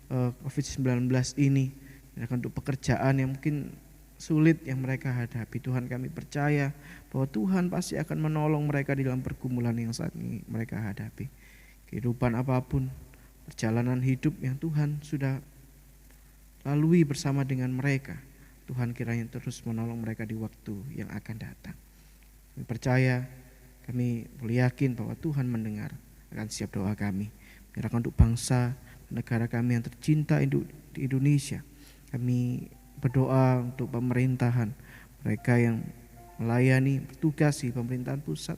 COVID-19 ini. Untuk pekerjaan yang mungkin sulit yang mereka hadapi. Tuhan, kami percaya bahwa Tuhan pasti akan menolong mereka di dalam pergumulan yang saat ini mereka hadapi. Kehidupan apapun, perjalanan hidup yang Tuhan sudah lalui bersama dengan mereka, Tuhan kiranya terus menolong mereka di waktu yang akan datang. Kami percaya, kami boleh yakin bahwa Tuhan mendengar akan setiap doa kami. Menyerahkan untuk bangsa, negara kami yang tercinta di Indonesia. Kami berdoa untuk pemerintahan, mereka yang melayani bertugas di pemerintahan pusat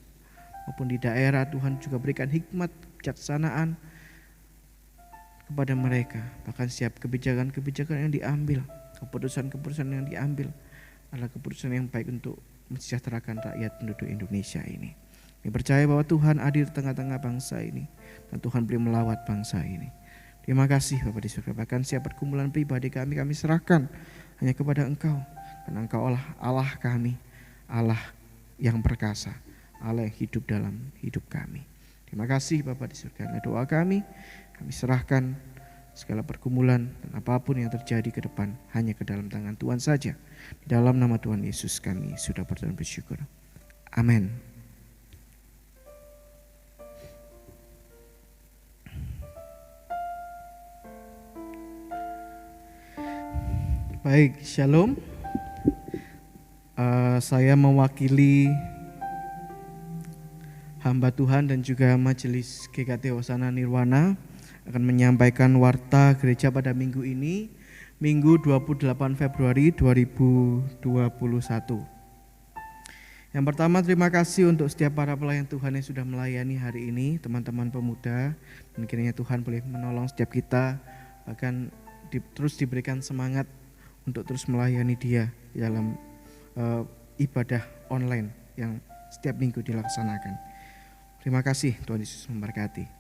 maupun di daerah. Tuhan juga berikan hikmat, kebijaksanaan kepada mereka. Bahkan setiap kebijakan-kebijakan yang diambil, keputusan-keputusan yang diambil adalah keputusan yang baik untuk mensejahterakan rakyat penduduk Indonesia ini. Kami percaya bahwa Tuhan hadir di tengah-tengah bangsa ini dan Tuhan boleh melawat bangsa ini. Terima kasih Bapak di surga. Bahkan setiap pergumulan pribadi kami serahkan hanya kepada Engkau. Karena Engkau Allah kami, Allah yang perkasa, Allah yang hidup dalam hidup kami. Terima kasih Bapa di surga. Doa kami serahkan segala pergumulan dan apapun yang terjadi ke depan hanya ke dalam tangan Tuhan saja. Di dalam nama Tuhan Yesus kami sudah berdoa dan bersyukur. Amin. Baik, shalom. Saya mewakili hamba Tuhan dan juga Majelis GKT Hosana Nirwana akan menyampaikan warta gereja pada minggu ini, Minggu 28 Februari 2021. Yang pertama, terima kasih untuk setiap para pelayan Tuhan yang sudah melayani hari ini, teman-teman pemuda, dan kiranya Tuhan boleh menolong setiap kita, bahkan terus diberikan semangat untuk terus melayani Dia di dalam ibadah online yang setiap minggu dilaksanakan. Terima kasih, Tuhan Yesus memberkati.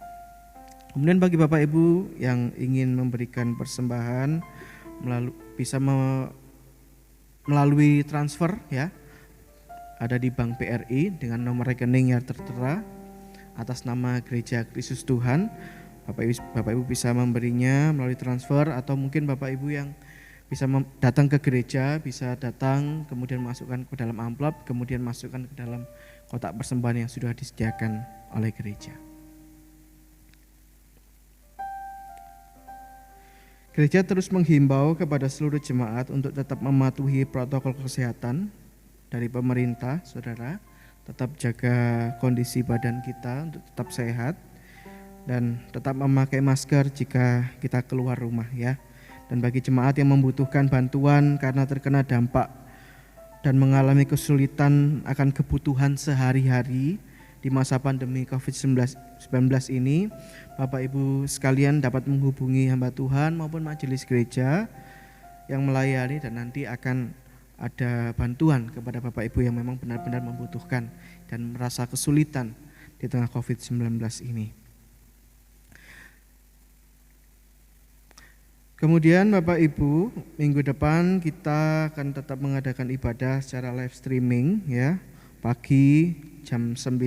Kemudian bagi Bapak Ibu yang ingin memberikan persembahan bisa melalui transfer ya, ada di Bank BRI dengan nomor rekening yang tertera atas nama Gereja Kristus Tuhan. Bapak Ibu bisa memberinya melalui transfer, atau mungkin Bapak Ibu yang bisa datang ke gereja, bisa datang kemudian masukkan ke dalam amplop, kemudian masukkan ke dalam kotak persembahan yang sudah disediakan oleh gereja. Gereja terus menghimbau kepada seluruh jemaat untuk tetap mematuhi protokol kesehatan dari pemerintah, saudara. Tetap jaga kondisi badan kita untuk tetap sehat dan tetap memakai masker jika kita keluar rumah ya. Dan bagi jemaat yang membutuhkan bantuan karena terkena dampak dan mengalami kesulitan akan kebutuhan sehari-hari di masa pandemi COVID-19 ini, Bapak Ibu sekalian dapat menghubungi hamba Tuhan maupun majelis gereja yang melayani, dan nanti akan ada bantuan kepada Bapak Ibu yang memang benar-benar membutuhkan dan merasa kesulitan di tengah COVID-19 ini. Kemudian Bapak Ibu, minggu depan kita akan tetap mengadakan ibadah secara live streaming ya, pagi jam 9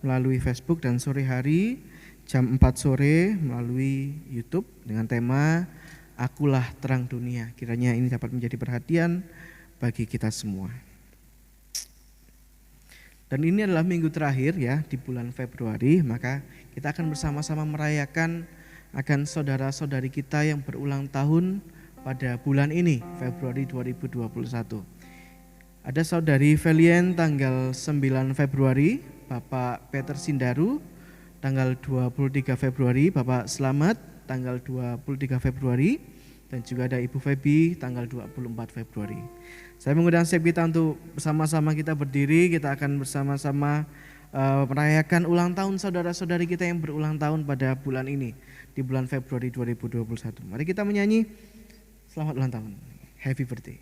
melalui Facebook dan sore hari jam 4 sore melalui YouTube dengan tema Akulah Terang Dunia. Kiranya ini dapat menjadi perhatian bagi kita semua. Dan ini adalah minggu terakhir ya di bulan Februari, maka kita akan bersama-sama merayakan akan saudara-saudari kita yang berulang tahun pada bulan ini, Februari 2021. Ada saudari Velien tanggal 9 Februari, Bapak Peter Sindaru tanggal 23 Februari, Bapak Slamet tanggal 23 Februari, dan juga ada Ibu Febi tanggal 24 Februari. Saya mengundang setiap kita untuk bersama-sama kita berdiri, kita akan bersama-sama merayakan ulang tahun saudara-saudari kita yang berulang tahun pada bulan ini, di bulan Februari 2021. Mari kita menyanyi selamat ulang tahun, happy birthday.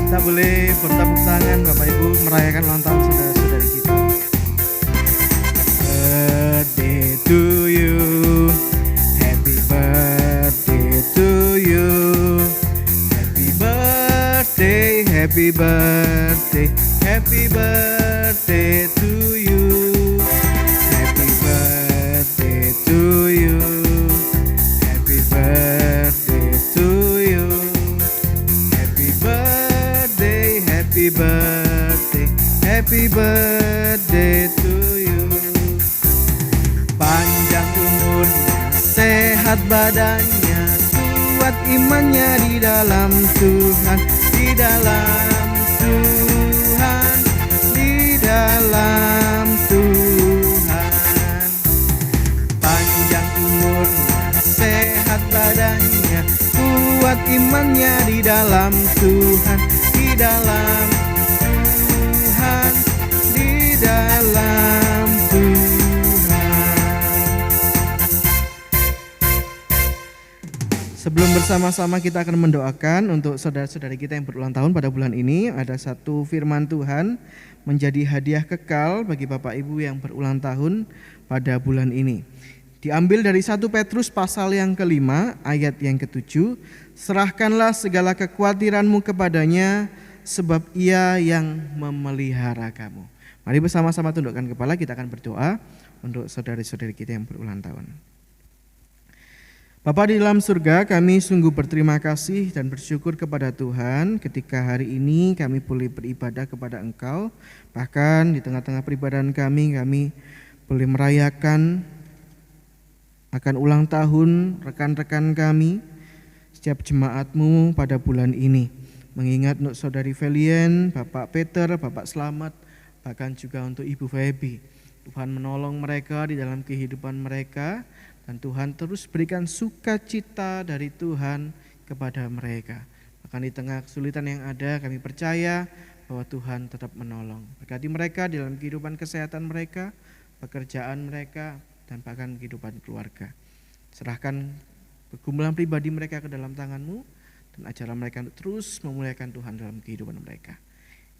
Kita boleh bertepuk tangan Bapak Ibu merayakan ulang tahun saudara-saudari kita. Birthday to you, happy birthday to you, happy birthday, happy birthday, happy birthday to you, happy birthday to you, happy birthday to you, happy birthday, happy birthday, happy birthday to you. Panjang umurnya, sehat badannya, kuat imannya di dalam Tuhan, di dalam Tuhan, di dalam Tuhan. Panjang umurnya, sehat badannya, kuat imannya di dalam Tuhan, di dalam Tuhan, di dalam Tuhan. Sebelum bersama-sama kita akan mendoakan untuk saudara-saudari kita yang berulang tahun pada bulan ini, ada satu firman Tuhan menjadi hadiah kekal bagi Bapak Ibu yang berulang tahun pada bulan ini. Diambil dari 1 Petrus pasal yang kelima ayat yang ke-7, serahkanlah segala kekhawatiranmu kepadanya sebab ia yang memelihara kamu. Mari bersama-sama tundukkan kepala, kita akan berdoa untuk saudari-saudari kita yang berulang tahun. Bapa di dalam surga, kami sungguh berterima kasih dan bersyukur kepada Tuhan ketika hari ini kami boleh beribadah kepada Engkau. Bahkan di tengah-tengah peribadahan kami boleh merayakan akan ulang tahun rekan-rekan kami, setiap jemaatmu pada bulan ini. Mengingat untuk Saudari Felien, Bapak Peter, Bapak Slamet, bahkan juga untuk Ibu Feby. Tuhan menolong mereka di dalam kehidupan mereka, dan Tuhan terus berikan sukacita dari Tuhan kepada mereka. Bahkan di tengah kesulitan yang ada, kami percaya bahwa Tuhan tetap menolong. Berkati mereka di dalam kehidupan kesehatan mereka, pekerjaan mereka, dan bahkan kehidupan keluarga. Serahkan pergumulan pribadi mereka ke dalam tangan-Mu, dan ajarlah mereka untuk terus memuliakan Tuhan dalam kehidupan mereka.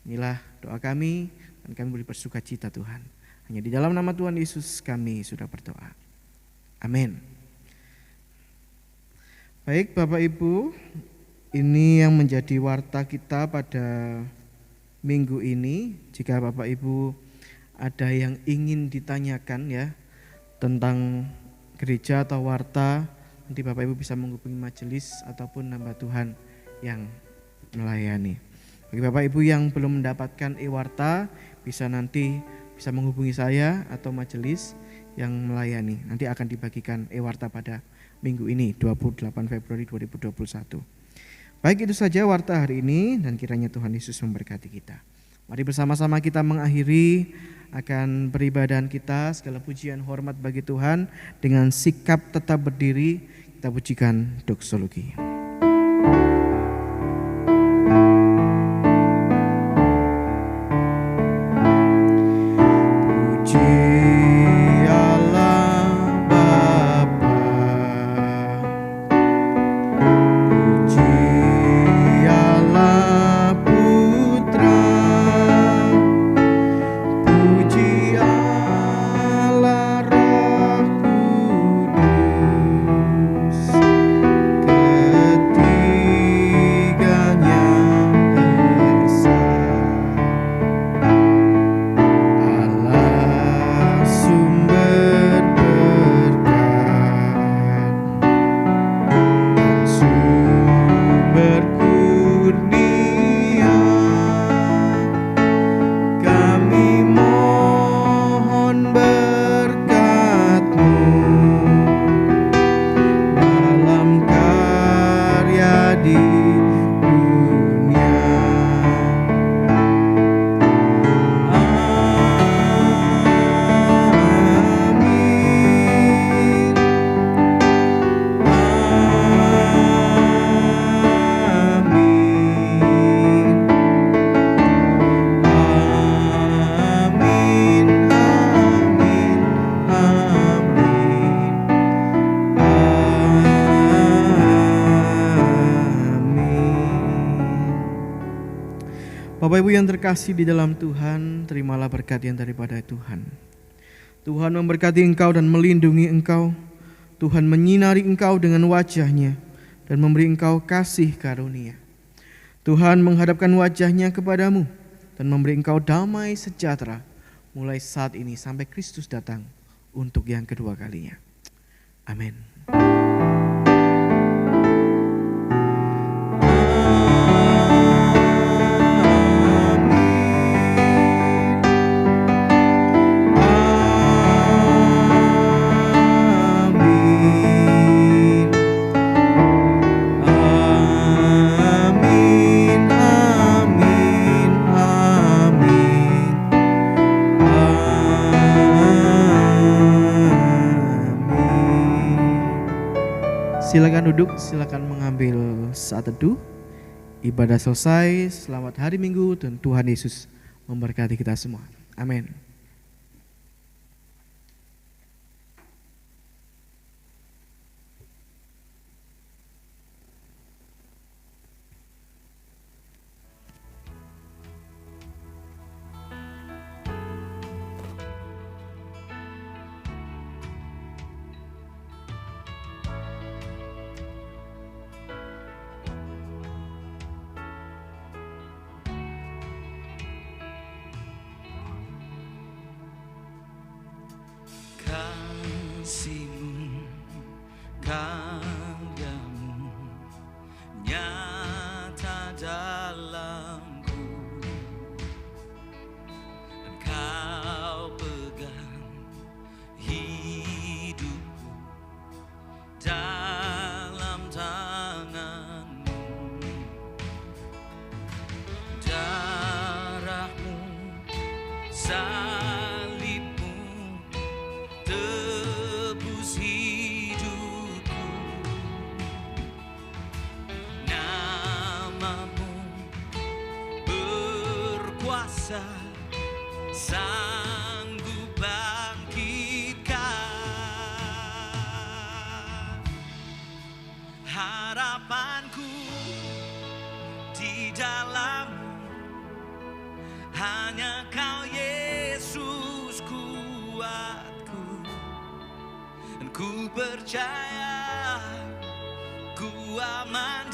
Inilah doa kami, dan kami boleh bersuka cita Tuhan. Hanya di dalam nama Tuhan Yesus kami sudah berdoa. Amin. Baik Bapak Ibu, ini yang menjadi warta kita pada minggu ini. Jika Bapak Ibu ada yang ingin ditanyakan ya tentang gereja atau warta, nanti Bapak Ibu bisa menghubungi majelis ataupun hamba Tuhan yang melayani. Bagi Bapak Ibu yang belum mendapatkan e-warta, bisa menghubungi saya atau majelis yang melayani. Nanti akan dibagikan e-warta pada minggu ini, 28 Februari 2021. Baik, itu saja warta hari ini, dan kiranya Tuhan Yesus memberkati kita. Mari bersama-sama kita mengakhiri akan peribadahan kita. Segala pujian hormat bagi Tuhan, dengan sikap tetap berdiri kita pujikan doksologi. Bapak Ibu yang terkasih di dalam Tuhan, terimalah berkat yang daripada Tuhan. Tuhan memberkati engkau dan melindungi engkau. Tuhan menyinari engkau dengan wajah-Nya dan memberi engkau kasih karunia. Tuhan menghadapkan wajah-Nya kepadamu dan memberi engkau damai sejahtera mulai saat ini sampai Kristus datang untuk yang kedua kalinya. Amin. Silakan duduk, silakan mengambil saat teduh. Ibadah selesai, selamat hari Minggu dan Tuhan Yesus memberkati kita semua. Amin. kuasa sanggup bangkitkan. Harapanku di dalam hanya Kau Yesus kuatku, dan ku percaya ku aman